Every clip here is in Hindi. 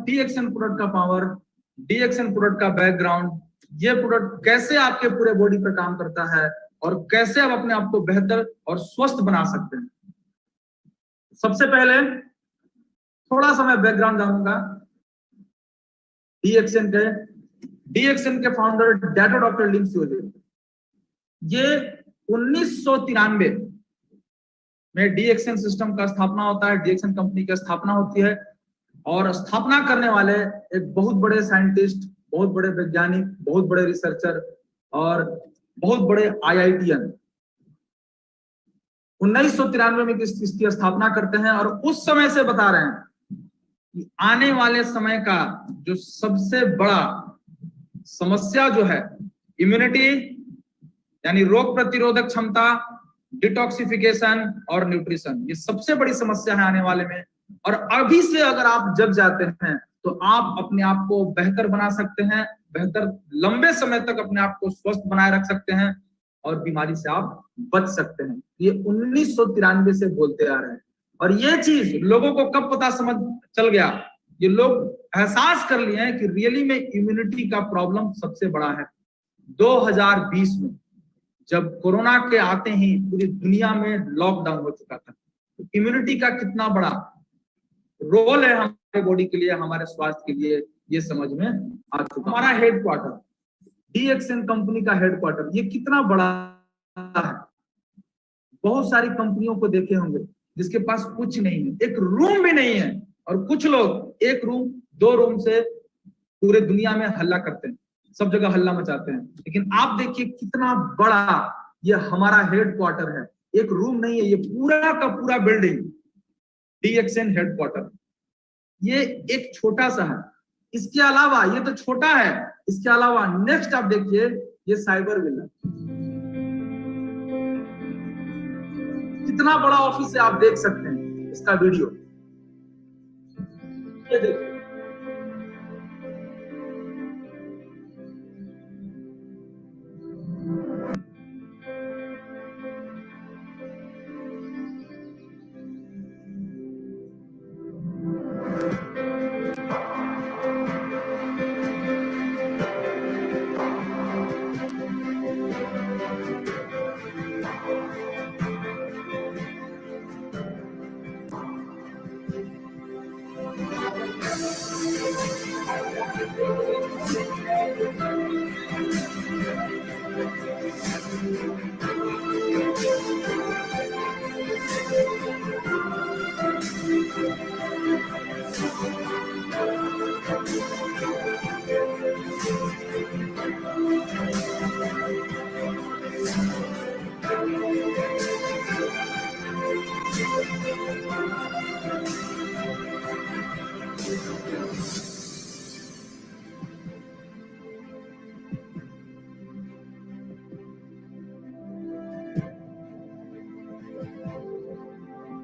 डीएक्सएन प्रोडक्ट का पावर, डीएक्सएन प्रोडक्ट का बैकग्राउंड, ये प्रोडक्ट कैसे आपके पूरे बॉडी पर काम करता है और कैसे आप अपने आप को बेहतर और स्वस्थ बना सकते हैं। सबसे पहले थोड़ा सा मैं बैकग्राउंड जानूंगा डीएक्सएन के फाउंडर डैटो डॉक्टर लिन सियोजे। ये 1993 में डीएक्सएन सिस्टम का स्थापना होता है, डीएक्सएन कंपनी की स्थापना होती है और स्थापना करने वाले एक बहुत बड़े साइंटिस्ट, बहुत बड़े वैज्ञानिक, बहुत बड़े रिसर्चर और बहुत बड़े आईआईटीएन 1993 में इसकी स्थापना करते हैं और उस समय से बता रहे हैं कि आने वाले समय का जो सबसे बड़ा समस्या जो है इम्यूनिटी यानी रोग प्रतिरोधक क्षमता, डिटॉक्सिफिकेशन और न्यूट्रिशन, ये सबसे बड़ी समस्या है आने वाले में। और अभी से अगर आप जग जाते हैं तो आप अपने आप को बेहतर बना सकते हैं, बेहतर लंबे समय तक अपने आप को स्वस्थ बनाए रख सकते हैं और बीमारी से आप बच सकते हैं। ये 1993 से बोलते आ रहे हैं और ये चीज लोगों को कब पता समझ चल गया, ये लोग एहसास कर लिए हैं कि रियली में इम्यूनिटी का प्रॉब्लम सबसे बड़ा है। 2020 में जब कोरोना के आते ही पूरी दुनिया में लॉकडाउन हो चुका था, तो इम्यूनिटी का कितना बड़ा रोल है हमारे बॉडी के लिए, हमारे स्वास्थ्य के लिए, ये समझ में आ चुका। हमारा हेडक्वार्टर, डीएक्सएन कंपनी का हेडक्वार्टर, ये कितना बड़ा है। बहुत सारी कंपनियों को देखे होंगे जिसके पास कुछ नहीं है, एक रूम भी नहीं है, और कुछ लोग एक रूम 2 रूम से पूरे दुनिया में हल्ला करते हैं, सब जगह हल्ला मचाते हैं। लेकिन आप देखिए कितना बड़ा ये हमारा हेडक्वार्टर है, एक रूम नहीं है, ये पूरा का पूरा बिल्डिंग डीएक्सएन हेडक्वार्टर, ये एक छोटा सा है। इसके अलावा ये तो छोटा है, इसके अलावा नेक्स्ट आप देखिए ये साइबर विला, कितना बड़ा ऑफिस है, आप देख सकते हैं इसका वीडियो, ये देखिए।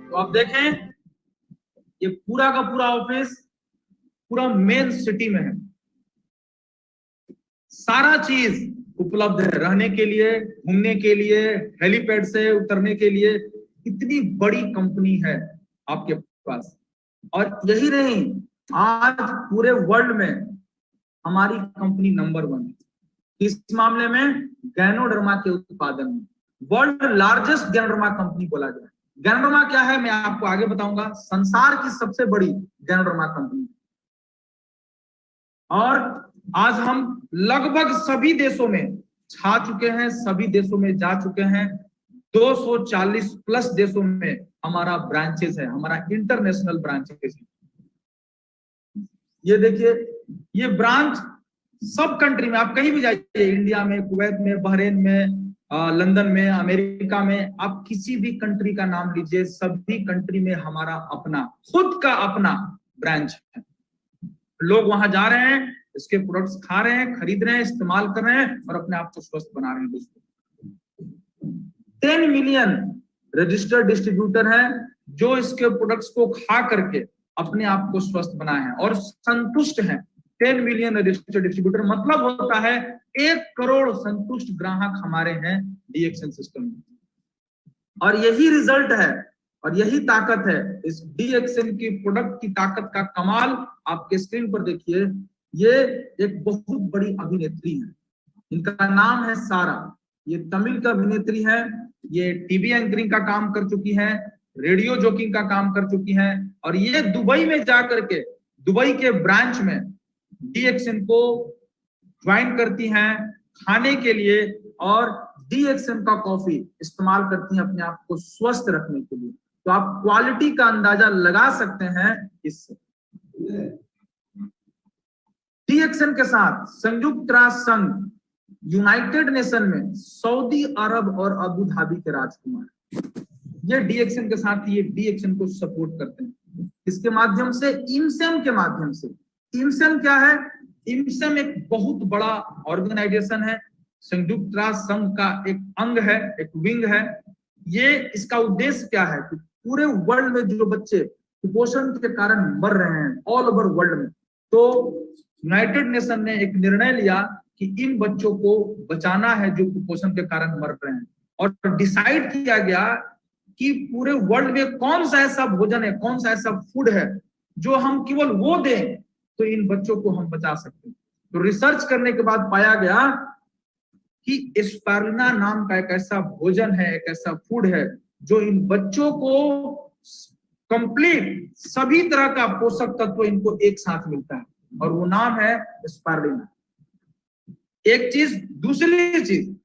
तो आप देखें ये पूरा का पूरा ऑफिस पूरा मेन सिटी में है, सारा चीज उपलब्ध है रहने के लिए, घूमने के लिए, हेलीपैड से उतरने के लिए, इतनी बड़ी कंपनी है आपके पास। और यही नहीं, आज पूरे वर्ल्ड में हमारी कंपनी नंबर 1 है इस मामले में, गैनोडर्मा के उत्पादन में वर्ल्ड लार्जेस्ट गैनोडर्मा कंपनी बोला गया। गैनोडर्मा क्या है मैं आपको आगे बताऊंगा, संसार की सबसे बड़ी गैनोडर्मा कंपनी। और आज हम लगभग सभी देशों में छा चुके हैं, सभी देशों में जा चुके हैं, 240 प्लस देशों में हमारा ब्रांचेस है, हमारा इंटरनेशनल ब्रांचेस है। ये देखिए ये ब्रांच सब कंट्री में, आप कहीं भी जाइए, इंडिया में, कुवैत में, बहरीन में, लंदन में, अमेरिका में, आप किसी भी कंट्री का नाम लीजिए, सभी कंट्री में हमारा अपना खुद का अपना ब्रांच है। लोग वहां जा रहे हैं, इसके प्रोडक्ट्स खा रहे हैं, खरीद रहे हैं, इस्तेमाल कर रहे हैं और अपने आप को स्वस्थ बना रहे हैं। दोस्तों 10 मिलियन रजिस्टर्ड डिस्ट्रीब्यूटर हैं जो इसके प्रोडक्ट्स को खा करके अपने आप को स्वस्थ बनाए हैं और संतुष्ट हैं। 10 मिलियन रजिस्टर्ड डिस्ट्रीब्यूटर मतलब होता है 1 करोड़ संतुष्ट ग्राहक हमारे हैं डीएक्सएन सिस्टम में। और यही रिजल्ट है और यही ताकत है इस DXN की प्रोडक्ट की ताकत का कमाल। आपके स्क्रीन पर देखिए, ये एक बहुत बड़ी अभिनेत्री है, इनका नाम है सारा। ये तमिल का अभिनेत्री है, ये टीवी एंकरिंग का काम कर चुकी है, रेडियो जॉकिंग का काम कर चुकी है, और ये दुबई में जाकर के दुबई के ब्रांच में DXN को ज्वाइन करती हैं खाने के लिए, और DXN का कॉफी इस्तेमाल करती हैं अपने आप को स्वस्थ रखने के लिए। तो आप क्वालिटी का अंदाजा लगा सकते हैं इससे। DXN के साथ संयुक्त राष्ट्र संघ, यूनाइटेड नेशन में सऊदी अरब और अबू धाबी के राजकुमार ये DXN के साथ ये DXN को सपोर्ट करते हैं। इसके माध्यम से, IMSEM के माध्यम से। IMSEM क्या है? IMSEM एक बहुत बड़ा ऑर्गेनाइजेशन है, संयुक्त राष्ट्र संघ का एक अंग है, एक विंग है। ये इसका उद्देश्य क्या है कि पूरे वर्ल्ड में जो बच्चे कुपोषण के कारण मर रहे हैं ऑल ओवर वर्ल्ड में, तो यूनाइटेड नेशन ने एक निर्णय लिया कि इन बच्चों को बचाना है जो कुपोषण के कारण मर रहे हैं, और डिसाइड किया गया कि पूरे वर्ल्ड में कौन सा ऐसा भोजन है, कौन सा ऐसा फूड है जो हम केवल वो दें तो इन बच्चों को हम बचा सकते हैं। तो रिसर्च करने के बाद पाया गया कि स्पारुलिना नाम का एक ऐसा भोजन है, एक ऐसा फूड है जो इन बच्चों को कंप्लीट सभी तरह का पोषक तत्व इनको एक साथ मिलता है, और वो नाम है स्पारुलिना। एक चीज, दूसरी चीज,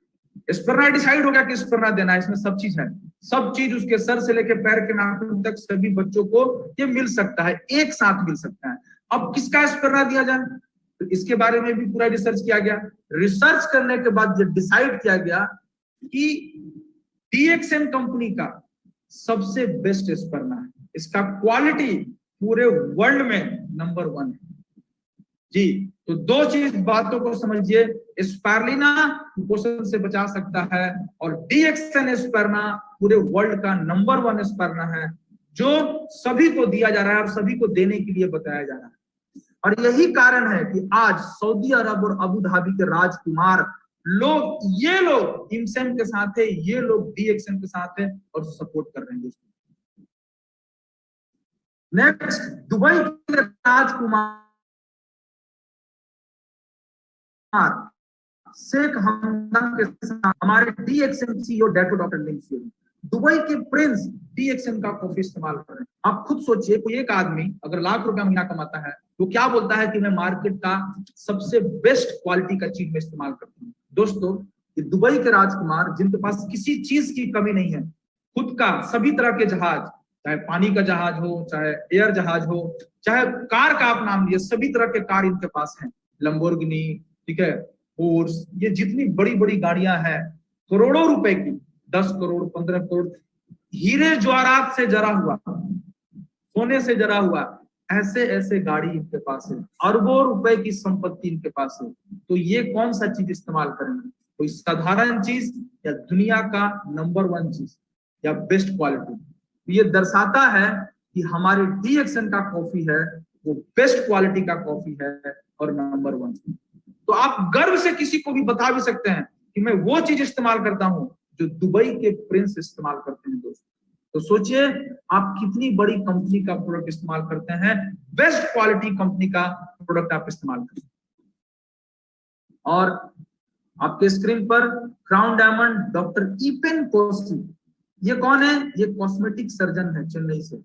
स्पिरुलिना डिसाइड हो गया कि स्पिरुलिना देना है, इसमें सब चीज है, सब चीज उसके सर से लेकर पैर के नाखून तक सभी बच्चों को ये मिल सकता है, एक साथ मिल सकता है। अब किसका स्पिरुलिना दिया जाए, तो इसके बारे में भी पूरा रिसर्च किया गया। रिसर्च करने के बाद ये डिसाइड किया गया कि DXN कंपनी का सबसे बेस्ट स्पिरुलिना है, इसका क्वालिटी पूरे वर्ल्ड में नंबर 1 है जी। तो दो चीज बातों को समझिए, स्पारुलिना कुपोषण से बचा सकता है, और DXN स्पिरुलिना पूरे वर्ल्ड का नंबर 1 स्पिरुलिना है जो सभी को दिया जा रहा है और सभी को देने के लिए बताया जा रहा है। और यही कारण है कि आज सऊदी अरब और अबू धाबी के राजकुमार लोग, ये लोग IMSEM के साथ है, ये लोग DXN के साथ है और सपोर्ट कर रहे हैं। नेक्स्ट, दुबई के राजकुमार शेख हमदन के साथ हमारे DXN CEO doctor Linsey, Dubai के प्रिंस DXN का कॉफी इस्तेमाल कर रहे हैं। आप खुद सोचिए, कोई एक आदमी अगर लाख रुपया महीना कमाता है तो क्या बोलता है कि मैं मार्केट का सबसे बेस्ट क्वालिटी का चीज में इस्तेमाल करता हूँ। दोस्तों, ये दुबई के राजकुमार जिनके पास किसी चीज की कमी नहीं है, खुद का सभी तरह के जहाज, चाहे पानी का जहाज हो, चाहे एयर जहाज हो, चाहे कार का आप नाम लिए, सभी तरह के कार इनके पास हैं, लंबोर्गिनी, ठीक है, फोर्स, ये जितनी बड़ी बड़ी गाड़ियां हैं, करोड़ों रुपए की, 10 करोड़ 15 करोड़, हीरे ज्वारात से जरा हुआ, सोने से जरा हुआ, ऐसे ऐसे गाड़ी इनके पास है, अरबों रुपए की संपत्ति इनके पास है। तो ये कौन सा चीज इस्तेमाल करेंगे, कोई साधारण चीज या दुनिया का नंबर 1 चीज या बेस्ट क्वालिटी। ये दर्शाता है कि हमारे DXN का कॉफी है वो बेस्ट क्वालिटी का कॉफी है और नंबर 1। तो आप गर्व से किसी को भी बता भी सकते हैं कि मैं वो चीज इस्तेमाल करता हूं जो दुबई के प्रिंस इस्तेमाल करते हैं। दोस्तों, तो सोचिए आप कितनी बड़ी कंपनी का प्रोडक्ट इस्तेमाल करते हैं, बेस्ट क्वालिटी कंपनी का प्रोडक्ट आप इस्तेमाल करते हैं। और आपके स्क्रीन पर crown diamond doctor Eapen Kosi, ये कौन है? ये कॉस्मेटिक सर्जन है चेन्नई से।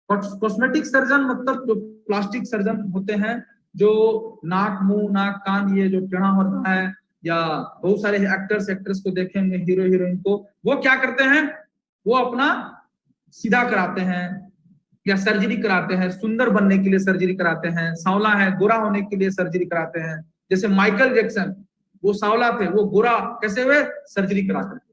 कॉस्मेटिक सर्जन मतलब जो प्लास्टिक सर्जन होते हैं, जो नाक, मुंह, नाक, कान ये जो टेढ़ा होता है, या बहुत सारे एक्टर्स को देखेंगे, हीरो हीरोइन को, वो क्या करते हैं, वो अपना सीधा कराते हैं या सर्जरी कराते हैं, सुंदर बनने के लिए सर्जरी कराते हैं, सांवला है गोरा होने के लिए सर्जरी कराते हैं। जैसे माइकल जैक्सन, वो सांवला थे, वो गोरा कैसे हुए? सर्जरी कराते थे।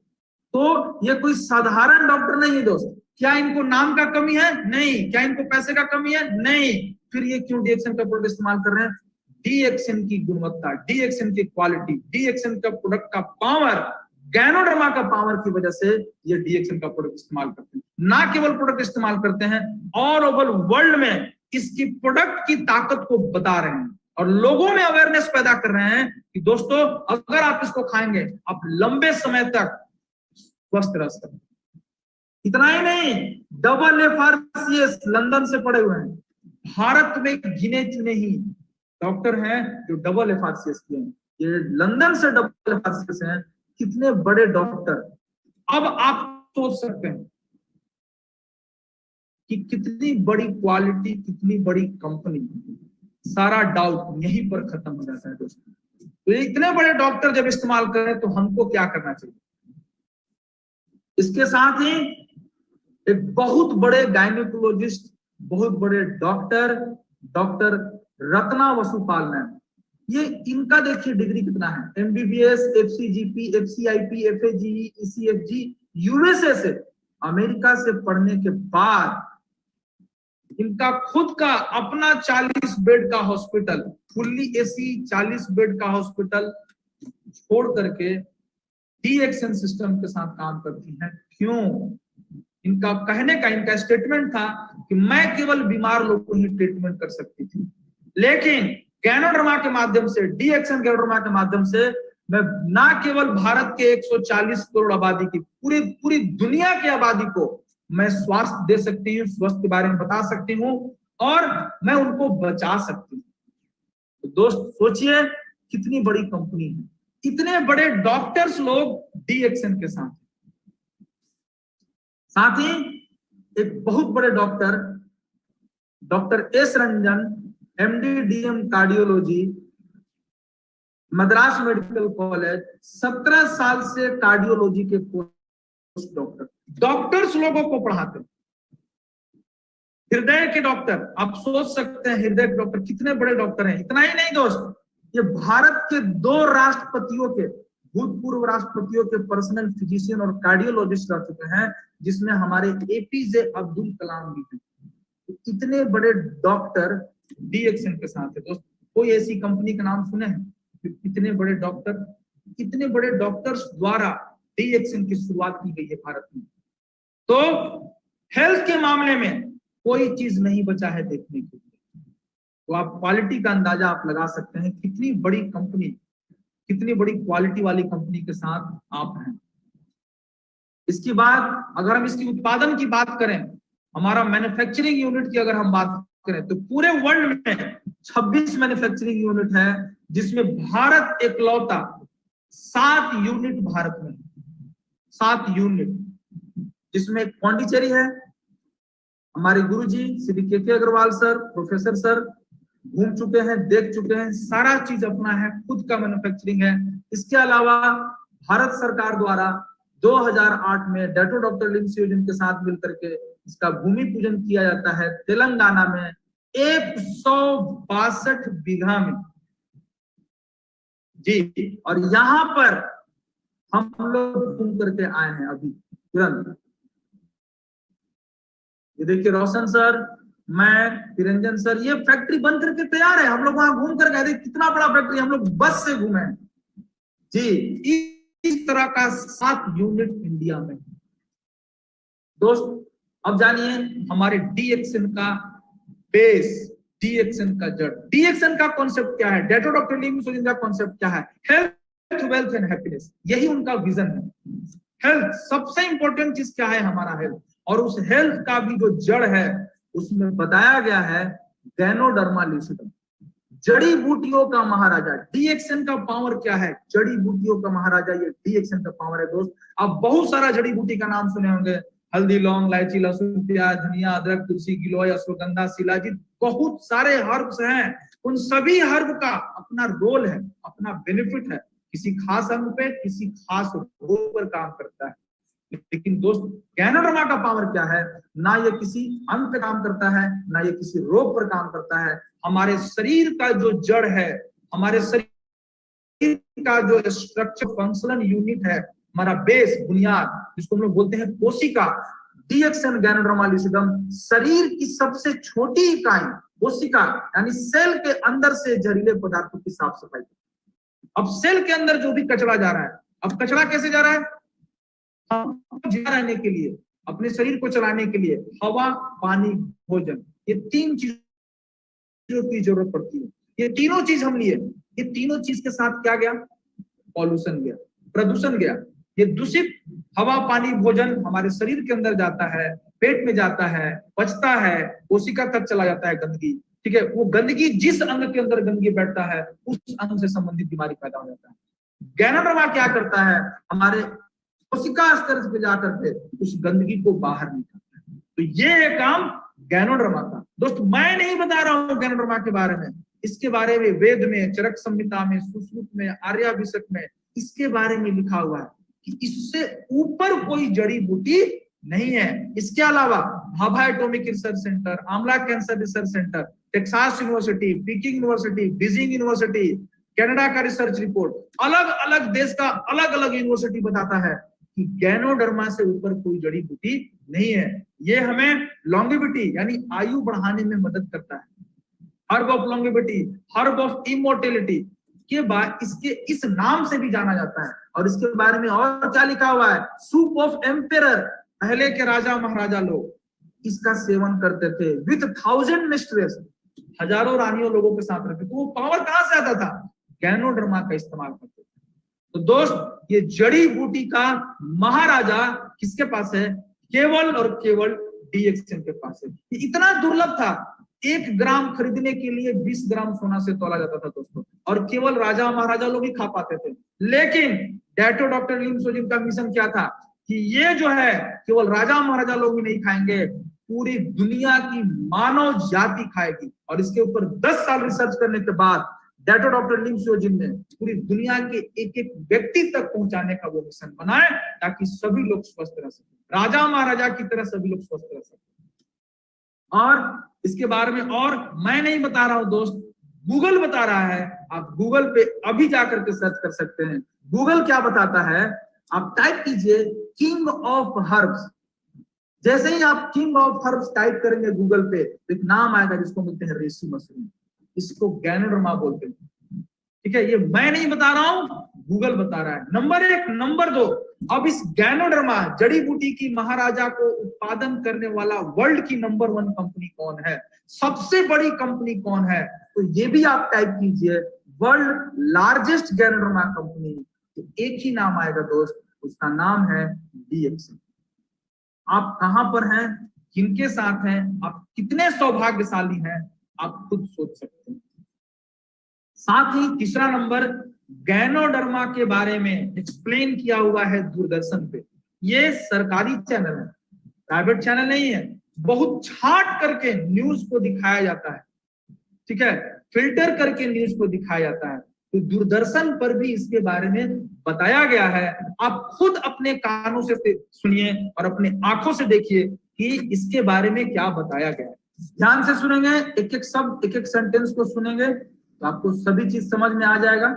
तो ये कोई साधारण डॉक्टर नहीं है दोस्त। क्या इनको नाम का कमी है? नहीं। क्या इनको पैसे का कमी है? नहीं। फिर ये क्यों DXN का प्रोडक्ट इस्तेमाल कर रहे हैं? DXN की गुणवत्ता, DXN की क्वालिटी, DXN का प्रोडक्ट का पावर, गैनोडर्मा का पावर की वजह से ये DXN का प्रोडक्ट इस्तेमाल करते हैं। ना केवल प्रोडक्ट इस्तेमाल करते हैं, ऑल ओवर वर्ल्ड में इसकी प्रोडक्ट की ताकत को बता रहे हैं और लोगों में अवेयरनेस पैदा कर रहे हैं कि दोस्तों अगर आप इसको खाएंगे आप लंबे समय तक स्वस्थ रह सकते हैं। इतना ही नहीं, डबल FRCS लंदन से पढ़े हुए हैं। भारत में गिने चुने ही डॉक्टर हैं जो डबल FRCS किए हैं, ये लंदन से डबल FRCS हैं। कितने बड़े डॉक्टर। अब आप सोच सकते हैं कि कितनी बड़ी क्वालिटी, कितनी बड़ी कंपनी। सारा डाउट यहीं पर खत्म हो जाता है दोस्तों। तो इतने बड़े डॉक्टर जब इस्तेमाल करें तो हमको क्या करना चाहिए। इसके साथ ही एक बहुत बड़े गायनेकोलॉजिस्ट, बहुत बड़े doctor, doctor Ratna Vasupal ma'am, ये इनका देखिए डिग्री कितना है, MBBS, FCGP, FCIP, FAGE, ECFG, USA से, अमेरिका से पढ़ने के बाद इनका खुद का अपना 40 बेड का हॉस्पिटल, फुल्ली AC 40 बेड का हॉस्पिटल छोड़ करके DXN सिस्टम के साथ काम करती हैं। क्यों? इनका कहने का, इनका स्टेटमेंट था कि मैं केवल बीमार लोगों को ही ट्रीटमेंट कर सकती थी, लेकिन गैनोडर्मा के माध्यम से, DXN गैनोडर्मा के माध्यम से मैं ना केवल भारत के 140 करोड़ आबादी की, पूरी दुनिया की आबादी को मैं स्वास्थ्य दे सकती हूँ, स्वास्थ्य के बारे में बता सकती हूँ और मैं उनको बचा सकती हूँ। तो दोस्त सोचिए कितनी बड़ी कंपनी है, इतने बड़े डॉक्टर्स लोग DXN के साथ ही एक बहुत बड़े doctor, doctor S Ranjan, MD DM cardiology, Madras medical college, 17 साल से कार्डियोलॉजी के पोस्ट डॉक्टर्स लोगों को पढ़ाते हैं। हृदय के डॉक्टर, आप सोच सकते हैं हृदय के डॉक्टर कितने बड़े डॉक्टर हैं। इतना ही नहीं दोस्त, ये भारत के 2 राष्ट्रपतियों के, भूतपूर्व राष्ट्रपतियों के पर्सनल फिजिशियन और कार्डियोलॉजिस्ट रह चुके हैं, जिसमें हमारे APJ अब्दुल कलाम भी हैं। तो इतने बड़े डॉक्टर DXN के साथ है दोस्त। कोई ऐसी कंपनी का नाम सुने हैं? इतने बड़े डॉक्टर, इतने बड़े डॉक्टर्स द्वारा DXN की शुरुआत की गई है भारत में। तो हेल्थ के मामले में कोई चीज नहीं बचा है देखने के लिए। तो आप क्वालिटी का अंदाजा आप लगा सकते हैं, कितनी बड़ी कंपनी, कितनी बड़ी क्वालिटी वाली कंपनी के साथ आप हैं। इसके बाद अगर हम इसकी उत्पादन की बात करें, हमारा मैन्युफैक्चरिंग यूनिट की अगर हम बात करें, तो पूरे वर्ल्ड में 26 मैन्युफैक्चरिंग यूनिट है, जिसमें भारत एकलौता 7 यूनिट भारत में, 7 यूनिट, जिसमें पौंडीचेरी है। हमारे गुरुजी श्री के अग्रवाल सर, प्रोफेसर सर घूम चुके हैं, देख चुके हैं, सारा चीज अपना है, खुद का मैन्युफैक्चरिंग है। इसके अलावा भारत सरकार द्वारा 2008 में डेटो डॉक्टर लिम्स योजना के साथ मिलकर के इसका भूमि पूजन किया जाता है तेलंगाना में 162 बीघा में जी। और यहाँ पर हम लोग घूम करके आए हैं अभी तुरंत। ये देखिए रोशन सर, मैं, निरंजन सर, ये फैक्ट्री बन करके तैयार है। हम लोग वहां घूम कर गए, कितना बड़ा फैक्ट्री, हम लोग बस से घूमे जी। इस तरह का 7 यूनिट इंडिया में। दोस्त अब जानिए हमारे DXN का बेस, DXN का जड़, DXN का कॉन्सेप्ट क्या है, डेटो डॉक्टर लिम्स योजना का कॉन्सेप्ट क्या है, हेल्थ, वेल्थ एंड हैप्पीनेस, यही उनका विजन है। हेल्थ सबसे इंपॉर्टेंट चीज क्या है, हमारा हेल्थ, और उस हेल्थ का भी जो जड़ है उसमें बताया गया है गैनोडर्मा लूसिडम, जड़ी बूटियों का महाराजा। DXN का पावर क्या है, जड़ी बूटियों का महाराजा, ये DXN का पावर है दोस्त। आप बहुत सारा जड़ी बूटी का नाम सुने होंगे, हल्दी, लौंग, इलायची, लहसुन, प्याज, धनिया, अदरक, तुलसी, गिलोय, अश्वगंधा, शिलाजीत, बहुत सारे हर्ब्स हैं। उन सभी हर्ब का अपना रोल है, अपना बेनिफिट है, किसी खास अंग पे, किसी खास रोग पर काम करता है। लेकिन दोस्त गैनोडर्मा का पावर क्या है, ना ये किसी अंग पे काम करता है, ना ये किसी रोग पर काम करता है। हमारे शरीर का जो जड़ है, हमारे शरीर का जो स्ट्रक्चर फंक्शनल यूनिट है, हमारा बेस, बुनियाद, जिसको हम लोग बोलते हैं कोशिका, DXN गैनोडर्मा लूसिडम शरीर की सबसे छोटी इकाई कोशिका यानी सेल के अंदर से जहरीले पदार्थों की साफ सफाई। अब सेल के अंदर जो भी कचरा जा रहा है, अब कचरा कैसे जा रहा है, जिंदा रहने के लिए, अपने शरीर को चलाने के लिए हवा, पानी, भोजन, ये 3 चीजों की जरूरत पड़ती है। ये तीनों चीज हम लिए, ये तीनों चीज के साथ क्या गया, पॉल्यूशन गया, प्रदूषण गया। ये दूषित हवा, पानी, भोजन हमारे शरीर के अंदर जाता है, पेट में जाता है, पचता है, कोशिका तक चला जाता है गंदगी, ठीक है। वो गंदगी जिस अंग के अंदर गंदगी बैठता है उस अंग से संबंधित बीमारी पैदा हो जाता है। गैनोडर्मा क्या करता है, हमारे कोशिका स्तर पे जाकर के उस गंदगी को बाहर निकालता है। तो ये है काम गैनोडर्मा का। दोस्त मैं नहीं बता रहा हूं गैनोडर्मा के बारे में, इसके बारे में वेद में, चरक संहिता में, सुश्रुत में, आर्याभिषेक में इसके बारे में लिखा हुआ है कि इससे ऊपर कोई जड़ी बूटी नहीं है। इसके अलावा Bhabha atomic research centre, Amla cancer research centre, Texas university, peeking university, Beijing university, Canada का रिसर्च रिपोर्ट, अलग अलग देश का अलग अलग यूनिवर्सिटी बताता है कि गैनोडर्मा से ऊपर कोई जड़ी बूटी नहीं है। ये हमें लॉन्गेविटी यानी आयु बढ़ाने में मदद करता है। Herb of longevity, herb of immortality के बाद इसके इस नाम से भी जाना जाता है। और इसके बारे में और क्या लिखा हुआ है, सूप ऑफ एम्पेरर, पहले के राजा महाराजा लोग इसका सेवन करते थे विथ 1000 मिस्ट्रेस, हजारों रानियों लोगों के साथ रहते। तो वो पावर कहां से आता था, गैनोडर्मा का इस्तेमाल करते थे। तो दोस्त ये जड़ी बूटी का महाराजा किसके पास है, केवल और केवल DXM के पास है। ये इतना दुर्लभ था, 1 ग्राम खरीदने के लिए 20 ग्राम सोना से तोला जाता था दोस्तों, और केवल राजा महाराजा लोग ही खा पाते थे। लेकिन डैटो डॉक्टर लिम सोजिन का मिशन क्या था कि ये जो है केवल राजा महाराजा लोग ही नहीं खाएंगे, पूरी दुनिया की मानव जाति खाएगी। और इसके ऊपर 10 साल रिसर्च करने के बाद डैटो डॉक्टर लिम सोजिन ने पूरी दुनिया के एक एक व्यक्ति तक पहुंचाने का वो मिशन बनाए ताकि सभी लोग स्वस्थ रह सके, राजा महाराजा की तरह सभी लोग स्वस्थ रह सके। और इसके बारे में और मैं नहीं बता रहा हूं दोस्त, गूगल बता रहा है। आप गूगल पे अभी जाकर के सर्च कर सकते हैं। गूगल क्या बताता है, आप टाइप कीजिए किंग ऑफ हर्ब्स। जैसे ही आप किंग ऑफ हर्ब्स टाइप करेंगे गूगल पे तो एक नाम आएगा जिसको बोलते हैं रेशी मशरूम। इसको गैनोडर्मा बोलते हैं, ठीक है। ये मैं नहीं बता रहा हूं, गूगल बता रहा है। नंबर 1। नंबर 2, अब इस गैनोडर्मा जड़ी बूटी की महाराजा को उत्पादन करने वाला वर्ल्ड की नंबर 1 कंपनी कौन है, सबसे बड़ी कंपनी कौन है, तो ये भी आप टाइप कीजिए वर्ल्ड लार्जेस्ट गैनोडर्मा कंपनी। तो एक ही नाम आएगा दोस्त, उसका नाम है DXM। आप कहां पर हैं, किनके साथ हैं, आप कितने सौभाग्यशाली हैं, आप खुद सोच सकते हैं। साथ ही तीसरा नंबर, गैनोडर्मा के बारे में एक्सप्लेन किया हुआ है दूरदर्शन पे। ये सरकारी चैनल है, प्राइवेट चैनल नहीं है। बहुत छांट करके न्यूज को दिखाया जाता है, ठीक है, फिल्टर करके न्यूज को दिखाया जाता है। तो दूरदर्शन पर भी इसके बारे में बताया गया है। आप खुद अपने कानों से सुनिए और अपने आंखों से देखिए कि इसके बारे में क्या बताया गया है। ध्यान से सुनेंगे, एक एक शब्द, एक एक सेंटेंस को सुनेंगे तो आपको सभी चीज समझ में आ जाएगा।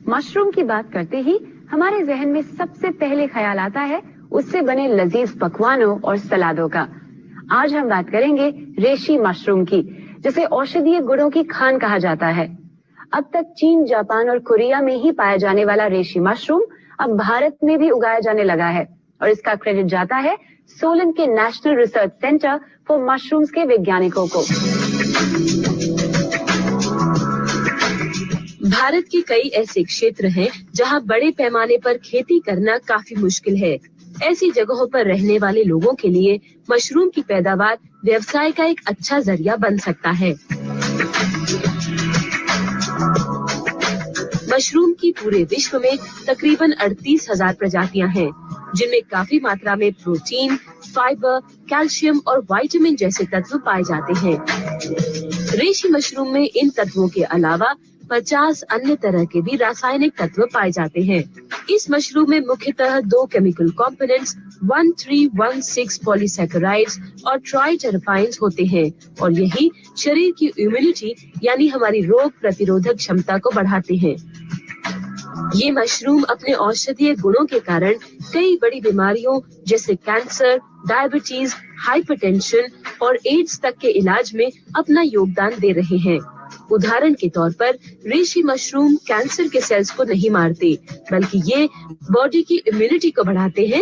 मशरूम की बात करते ही हमारे जहन में सबसे पहले ख्याल आता है उससे बने लजीज पकवानों और सलादों का। आज हम बात करेंगे रेशी मशरूम की, जिसे औषधीय गुणों की खान कहा जाता है। अब तक चीन, जापान और कोरिया में ही पाया जाने वाला रेशी मशरूम अब भारत में भी उगाया जाने लगा है और इसका क्रेडिट जाता है सोलन के national research centre for mushrooms के वैज्ञानिकों को। भारत के कई ऐसे क्षेत्र हैं जहां बड़े पैमाने पर खेती करना काफी मुश्किल है। ऐसी जगहों पर रहने वाले लोगों के लिए मशरूम की पैदावार व्यवसाय का एक अच्छा जरिया बन सकता है। मशरूम की पूरे विश्व में तकरीबन 38,000 प्रजातियां हैं, जिनमें काफी मात्रा में प्रोटीन, फाइबर, कैल्शियम और विटामिन जैसे तत्व पाए जाते हैं। रेशी मशरूम में इन तत्वों के अलावा 50 अन्य तरह के भी रासायनिक तत्व पाए जाते हैं। इस मशरूम में मुख्यतः 2 केमिकल कंपोनेंट्स 1316 पॉलीसैकेराइड्स और ट्राइटेरपाइन्स होते हैं और यही शरीर की इम्यूनिटी यानी हमारी रोग प्रतिरोधक क्षमता को बढ़ाते हैं। ये मशरूम अपने औषधीय गुणों के कारण कई बड़ी बीमारियों जैसे कैंसर, डायबिटीज, हाइपरटेंशन और एड्स तक के इलाज में अपना योगदान दे रहे हैं। उदाहरण के तौर पर रेशी मशरूम कैंसर के सेल्स को नहीं मारते, बल्कि ये बॉडी की इम्यूनिटी को बढ़ाते हैं।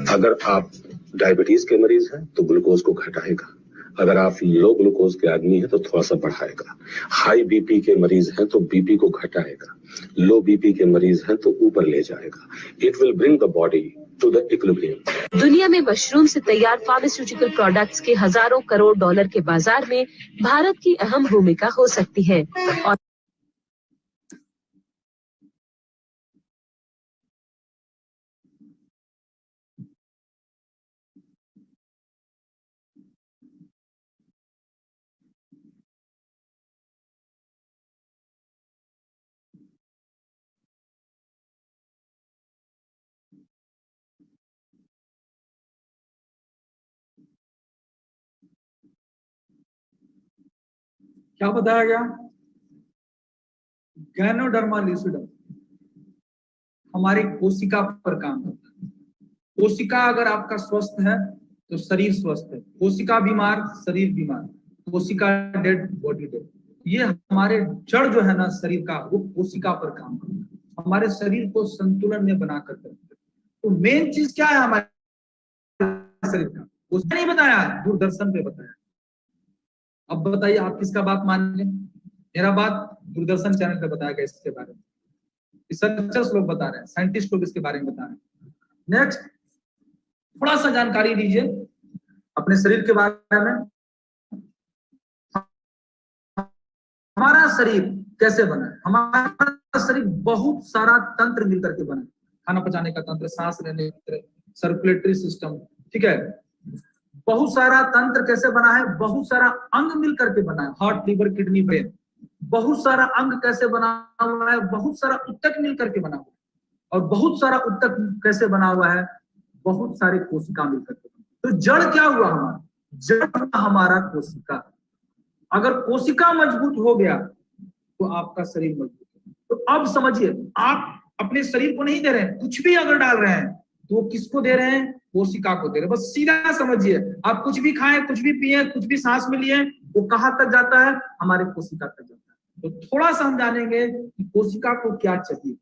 अगर आप डायबिटीज के मरीज हैं तो ग्लूकोज को घटाएगा। अगर आप लो ग्लूकोज के आदमी हैं तो थोड़ा सा बढ़ाएगा, हाई बीपी के मरीज हैं तो बीपी को घटाएगा, लो बीपी के मरीज हैं तो ऊपर ले जाएगा। It will bring the body to the equilibrium. दुनिया में मशरूम से तैयार फार्मास्यूटिकल प्रोडक्ट्स के हजारों करोड़ डॉलर के बाजार में भारत की अहम भूमिका हो सकती है। और क्या बताया गया? गैनोडर्मा लूसिडम हमारी कोशिका पर काम करता है। कोशिका अगर आपका स्वस्थ है तो शरीर स्वस्थ है, कोशिका बीमार शरीर बीमार, कोशिका डेड बॉडी डेड। ये हमारे जड़ जो है ना शरीर का, वो कोशिका पर काम करता है, हमारे शरीर को संतुलन में बनाकर रखता है। तो मेन चीज क्या है हमारे शरीर का? उसने नहीं बताया, दूरदर्शन पे बताया। अब बताइए आप किसका बात मानेंगे? मेरा बात दूरदर्शन चैनल पे बताया गया इसके बारे में, रिसर्चर्स लोग बता रहे हैं, साइंटिस्ट लोग इसके बारे में बता रहे हैं। नेक्स्ट थोड़ा सा जानकारी दीजिए अपने शरीर के बारे में। हमारा शरीर कैसे बना है? हमारा शरीर बहुत सारा तंत्र मिलकर के बना है। खाना पचाने का तंत्र, सांस लेने का तंत्र, सर्कुलेटरी सिस्टम, ठीक है। बहुत सारा तंत्र कैसे बना है? बहुत सारा अंग मिलकर के बना है, हार्ट लिवर किडनी ब्रेन। बहुत सारा अंग कैसे बना हुआ है? बहुत सारा ऊतक मिलकर के बना हुआ है। और बहुत सारा ऊतक कैसे बना हुआ है? बहुत सारे कोशिका मिलकर के। तो जड़ क्या हुआ हमारा? जड़ हमारा कोशिका। अगर कोशिका मजबूत हो गया तो आपका शरीर मजबूत है। तो अब समझिए, आप अपने शरीर को नहीं दे रहे हैं, कुछ भी अगर डाल रहे हैं तो वो किसको दे रहे हैं? कोशिका को दे रहे हैं। बस सीधा समझिए, आप कुछ भी खाएं, कुछ भी पिए, कुछ भी सांस में लिए, वो कहां तक जाता है? हमारे कोशिका तक जाता है। तो थोड़ा सा हम जानेंगे कि कोशिका को क्या चाहिए।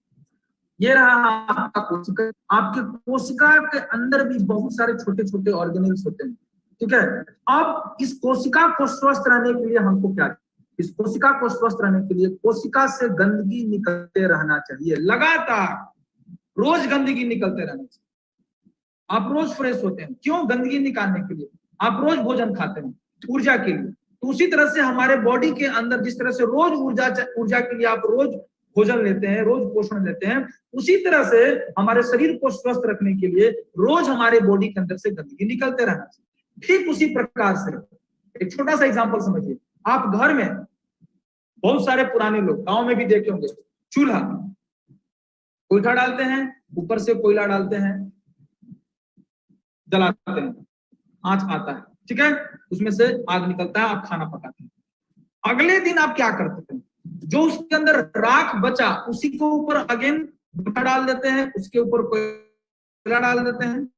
ये रहा आपका कोशिका। आपके कोशिका के अंदर भी बहुत सारे छोटे छोटे ऑर्गेनल्स होते हैं, ठीक है। अब इस कोशिका को स्वस्थ रहने के लिए हमको क्या? इस कोशिका को स्वस्थ रहने के लिए कोशिका से गंदगी निकलते रहना चाहिए, लगातार रोज गंदगी निकलते रहना चाहिए। आप रोज फ्रेश होते हैं, क्यों? गंदगी निकालने के लिए। आप रोज भोजन खाते हैं ऊर्जा के लिए। तो उसी तरह से हमारे बॉडी के अंदर जिस तरह से रोज ऊर्जा के लिए आप रोज भोजन लेते हैं, रोज पोषण लेते हैं, उसी तरह से हमारे शरीर को स्वस्थ रखने के लिए रोज हमारे बॉडी के अंदर से गंदगी निकलते रहना चाहिए। ठीक उसी प्रकार से एक छोटा सा एग्जांपल समझिए। आप घर में बहुत सारे पुराने लोग गांव में भी देखे होंगे, चूल्हा कोयला डालते हैं, ऊपर से कोयला डालते हैं, जलाते हैं, आंच आता है, ठीक है, उसमें से आग निकलता है, आप खाना पकाते हैं। अगले दिन आप क्या करते हैं? जो उसके अंदर राख बचा उसी के ऊपर अगेन भुट्टा डाल देते हैं, उसके ऊपर कोयला डाल देते हैं,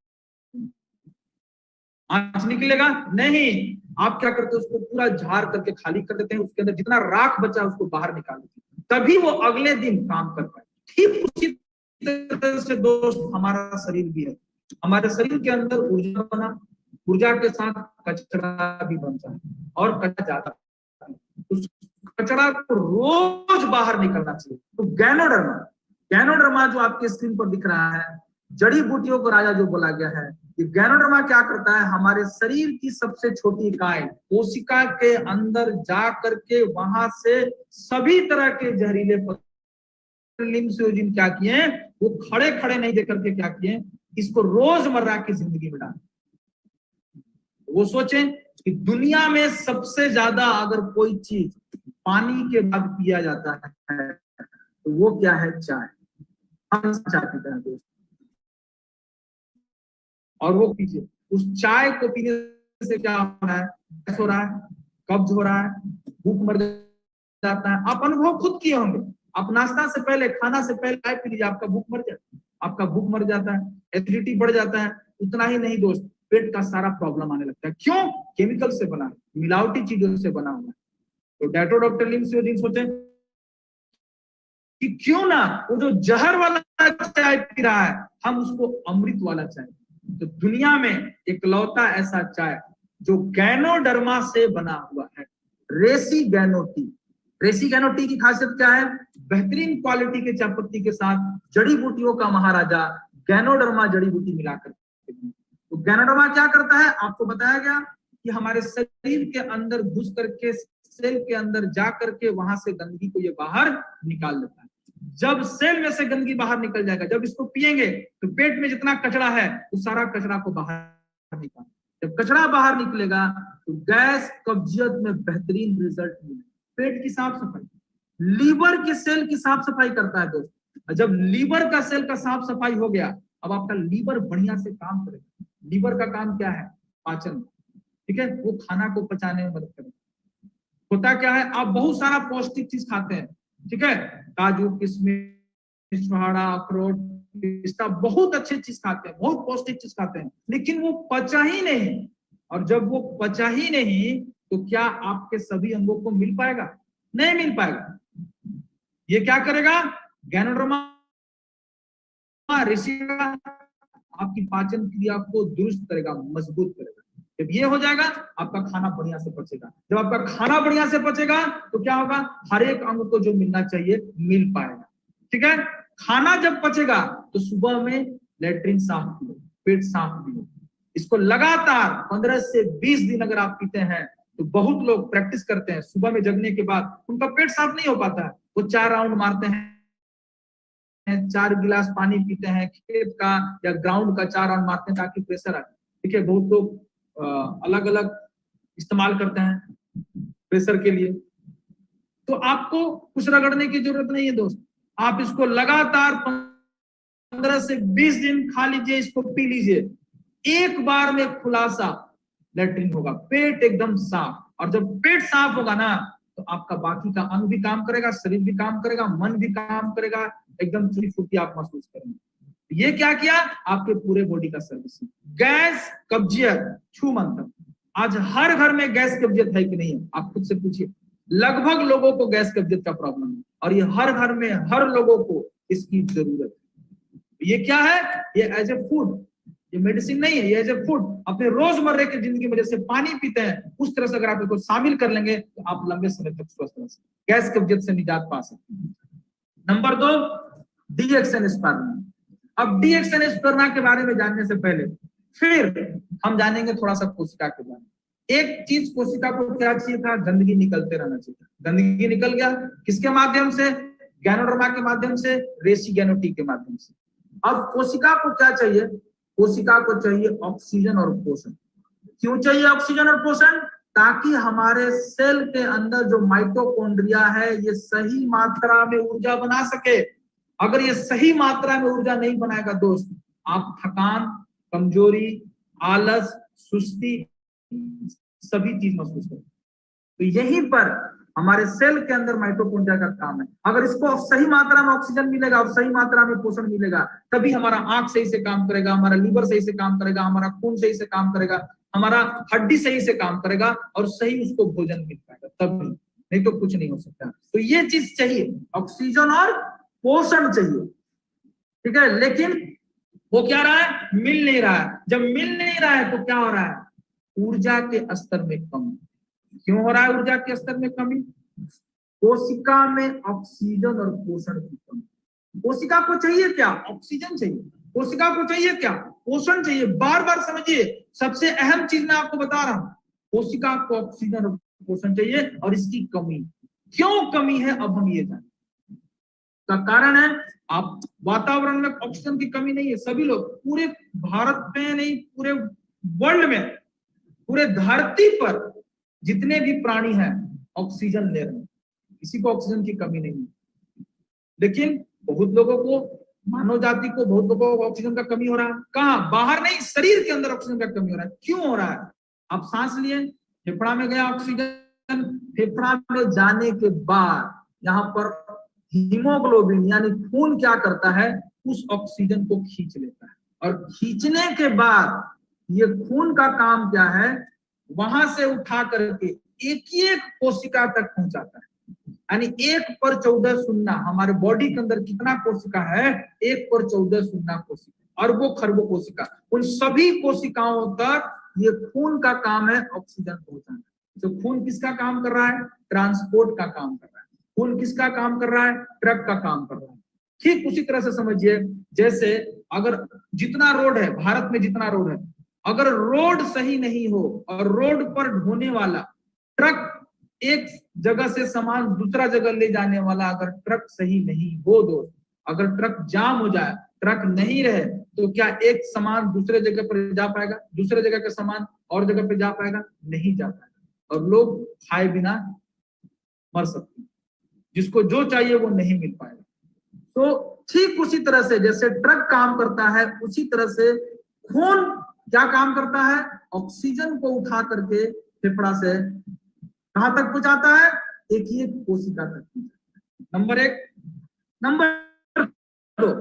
आंच निकलेगा नहीं। आप क्या करते हैं? उसको पूरा झाड़ करके खाली कर देते हैं, उसके अंदर जितना राख बचा उसको बाहर निकाल देते हैं, तभी वो अगले दिन काम कर पाए। ठीक उसी तरह से दोस्त हमारा शरीर भी है। हमारे शरीर के अंदर ऊर्जा बना, ऊर्जा के साथ कचरा भी बनता है और कचरा जाता है। उस कचरा को रोज बाहर निकलना चाहिए। तो गैनोडर्मा जो आपके स्क्रीन पर दिख रहा है, जड़ी बूटियों को राजा जो बोला गया है, ये गैनोडर्मा क्या करता है? हमारे शरीर की सबसे छोटी इकाई कोशिका के अंदर जा करके वहां से सभी तरह के जहरीले लिम्फोजिन क्या किए? वो खड़े खड़े नहीं देकर के क्या किए? इसको रोजमर्रा की जिंदगी में डालें। वो सोचें कि दुनिया में सबसे ज्यादा अगर कोई चीज पानी के बाद पिया जाता है तो वो क्या है? चाय। हम चाय पीते हैं दोस्त, और वो पीजिए, उस चाय को पीने से क्या हो रहा है? गैस हो रहा है, कब्ज हो रहा है, भूख मर जाता है। आप अनुभव खुद किए होंगे, आप नाश्ता से पहले, खाना से पहले चाय पी लीजिए, आपका भूख मर जाता है, एसिडिटी बढ़ जाता है। उतना ही नहीं दोस्त, पेट का सारा प्रॉब्लम आने लगता है। क्यों? केमिकल से बना है, मिलावटी चीजों से बना हुआ है। तो डेटोडॉक्टर लिम्फोजिन सोचे कि क्यों ना वो जो जहर वाला चाय पी रहा है, हम उसको अमृत वाला चाय। तो दुनिया में इकलौता ऐसा चाय जो गैनोडर्मा से बना हुआ है। रेसिगैनोटी की खासियत क्या है? बेहतरीन क्वालिटी के चायपत्ती के साथ जड़ी बूटियों का महाराजा गैनोडर्मा जड़ी बूटी मिलाकर। तो गैनोडर्मा क्या करता है? आपको बताया गया कि हमारे शरीर के अंदर घुस करके सेल के अंदर जा करके वहां से गंदगी को ये बाहर निकाल देता है। जब सेल में से गंदगी बाहर निकल जाएगा, जब इसको पिएंगे तो पेट में जितना कचरा है वो सारा कचरा को बाहर निकाल। जब कचरा बाहर निकलेगा तो गैस कब्जियत में बेहतरीन रिजल्ट मिलेगा। पेट की साफ सफाई, लीवर के सेल की साफ सफाई करता है दोस्तों। जब लीवर का सेल का साफ सफाई हो गया, अब आपका लीवर बढ़िया से काम करेगा। लीवर का काम क्या है? पाचन, ठीक है, वो खाना को पचाने में मदद करेगा। होता क्या है, आप बहुत सारा पौष्टिक चीज खाते हैं, ठीक है, काजू, किशमिश, छुहारा, अखरोट, पिस्ता, बहुत अच्छी चीज खाते हैं, बहुत पौष्टिक चीज खाते हैं, लेकिन वो पचा ही नहीं। और जब वो पचा ही नहीं तो क्या आपके सभी अंगों को मिल पाएगा? नहीं मिल पाएगा। ये क्या करेगा? गैनोडर्मा आपकी पाचन क्रिया को दुरुस्त करेगा, मजबूत करेगा। जब ये हो जाएगा आपका खाना बढ़िया से पचेगा। जब आपका खाना बढ़िया से पचेगा तो क्या होगा? हर एक अंग को जो मिलना चाहिए मिल पाएगा, ठीक है। खाना जब पचेगा तो सुबह में लेटरिन साफ पियो, पेट साफ पियो। इसको लगातार 15 से 20 दिन अगर आप पीते हैं तो बहुत लोग प्रैक्टिस करते हैं, सुबह में जगने के बाद उनका पेट साफ नहीं हो पाता है, वो 4 राउंड मारते हैं, 4 गिलास पानी पीते हैं, खेत का या ग्राउंड का 4 राउंड मारते हैं ताकि प्रेशर आए, ठीक है। बहुत लोग अलग अलग इस्तेमाल करते हैं प्रेशर के लिए। तो आपको कुछ रगड़ने की जरूरत नहीं है दोस्त, आप इसको लगातार 15 से 20 दिन खा लीजिए, इसको पी लीजिए। एक बार में खुलासा लेटरिन होगा, पेट एकदम साफ। और जब पेट साफ होगा ना तो आपका बाकी का अंग भी काम करेगा, शरीर भी काम करेगा, मन भी काम करेगा, एकदम चुरी फुर्ती आप महसूस करेंगे। ये क्या किया? आपके पूरे बॉडी का सर्विसिंग। गैस कब्जियत छू मंतर, आज हर घर में गैस कब्जियत है कि नहीं है? आप खुद से पूछिए। लगभग लोगों को गैस कब्जियत का प्रॉब्लम है और ये हर घर में हर लोगों को इसकी जरूरत है। ये क्या है? ये एज ए फूड, ये मेडिसिन नहीं है, ये एज ए फूड। अपने रोजमर्रा की जिंदगी में जैसे पानी पीते हैं उस तरह से अगर आप इसको शामिल कर लेंगे तो आप लंबे समय तक स्वस्थ रह सकते, गैस कब्जियत से निजात पा सकते हैं। नंबर 2, डीएक्सएनएस्पर्ना। अब डीएक्सएनएस्पर्ना के बारे में जानने से पहले फिर हम जानेंगे थोड़ा सा कोशिका के बारे में। एक चीज कोशिका को क्या चाहिए था? गंदगी निकलते रहना चाहिए। गंदगी निकल गया, किसके माध्यम से? गैनोडर्मा के माध्यम से, रेसिगैनोटी के माध्यम से। अब कोशिका को क्या चाहिए? कोशिका को चाहिए ऑक्सीजन और पोषण। क्यों चाहिए ऑक्सीजन और पोषण? ताकि हमारे सेल के अंदर जो माइटोकॉन्ड्रिया है ये सही मात्रा में ऊर्जा बना सके। अगर ये सही मात्रा में ऊर्जा नहीं बनाएगा दोस्त, आप थकान, कमजोरी, आलस, सुस्ती सभी चीज महसूस करें। तो यहीं पर हमारे सेल के अंदर माइटोकॉन्ड्रिया का काम है। अगर इसको सही मात्रा में ऑक्सीजन मिलेगा और सही मात्रा में पोषण मिलेगा तभी हमारा आंख सही से काम करेगा, हमारा लीवर सही से काम करेगा, हमारा खून सही से काम करेगा, हमारा हड्डी सही से काम करेगा और सही उसको भोजन मिल पाएगा, तभी, नहीं तो कुछ नहीं हो सकता। तो ये चीज चाहिए, ऑक्सीजन और पोषण चाहिए, ठीक है। लेकिन वो क्या रहा है? मिल नहीं रहा है। जब मिल नहीं रहा है तो क्या हो रहा है? ऊर्जा के स्तर में कमी। क्यों हो रहा है ऊर्जा के स्तर में कमी? कोशिका में ऑक्सीजन और पोषण की कमी। कोशिका को चाहिए क्या? ऑक्सीजन चाहिए। कोशिका को चाहिए क्या? पोषण चाहिए। बार बार समझिए, सबसे अहम चीज मैं आपको बता रहा हूं, कोशिका को ऑक्सीजन और पोषण चाहिए और इसकी कमी। क्यों कमी है अब हम ये जानें। का कारण है आप वातावरण में ऑक्सीजन की कमी नहीं है। सभी लोग पूरे भारत में नहीं, पूरे वर्ल्ड में, पूरे धरती पर जितने भी प्राणी हैं ऑक्सीजन ले रहे हैं, किसी को ऑक्सीजन की कमी नहीं है। लेकिन बहुत लोगों को, मानव जाति को, बहुत लोगों को ऑक्सीजन का कमी हो रहा है। कहाँ? बाहर नहीं, शरीर के अंदर ऑक्सीजन का कमी हो रहा है। क्यों हो रहा है? आप सांस लिए, फेफड़ा में गया ऑक्सीजन, फेफड़ा में जाने के बाद यहाँ पर हीमोग्लोबिन यानी खून क्या करता है? उस ऑक्सीजन को खींच लेता है और खींचने के बाद ये खून का काम क्या है? वहां से उठा करके एक एक कोशिका तक पहुंचाता है। यानी 1/14 हमारे बॉडी के अंदर कितना कोशिका है? 1/14 कोशिका, अरबों खरबों कोशिका। उन सभी कोशिकाओं तक ये खून का काम है ऑक्सीजन पहुंचाना। तो खून किसका काम कर रहा है? ट्रांसपोर्ट का काम कर रहा है। खून किसका काम कर रहा है? ट्रक का काम कर रहा है। ठीक उसी तरह से समझिए, जैसे अगर जितना रोड है भारत में, जितना रोड है, अगर रोड सही नहीं हो और रोड पर ढोने वाला ट्रक, एक जगह से सामान दूसरा जगह ले जाने वाला अगर ट्रक सही नहीं हो दोस्त, अगर ट्रक जाम हो जाए, ट्रक नहीं रहे, तो क्या एक सामान दूसरे जगह पर जा पाएगा? दूसरे जगह का सामान और जगह पे जा पाएगा? नहीं जा पाएगा। और लोग खाए बिना मर सकते हैं, जिसको जो चाहिए वो नहीं मिल पाएगा। तो ठीक उसी तरह से जैसे ट्रक काम करता है, उसी तरह से खून क्या काम करता है? ऑक्सीजन को उठा करके फेफड़ा से कहां तक पहुंचाता है? एक ही कोशिका तक। नंबर एक। नंबर दो,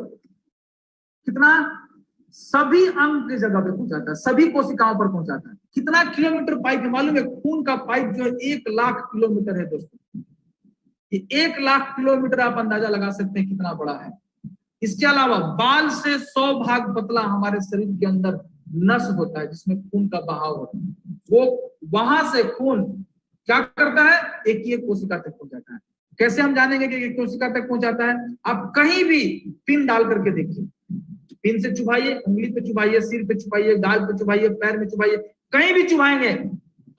कितना? सभी अंग की जगह पे पहुंचाता है, सभी कोशिकाओं पर पहुंचाता है। कितना किलोमीटर पाइप है मालूम है? खून का पाइप जो है 1 लाख किलोमीटर है दोस्तों। ये 1 लाख किलोमीटर आप अंदाजा लगा सकते हैं कितना बड़ा है। इसके अलावा बाल से 100 भाग पतला हमारे शरीर के अंदर नस होता है जिसमें खून का बहाव होता है। वो वहां से खून क्या करता है? एक ही एक कोशिका तक पहुंचाता है। कैसे हम जानेंगे कि एक कोशिका तक पहुंचाता है? आप कहीं भी पिन डाल करके देखिए, पिन से चुभाइए, उंगली पे चुभाइए, सिर पे चुभाइए, गाल पे चुभाइए, पैर में चुभाइए, कहीं भी चुभाएंगे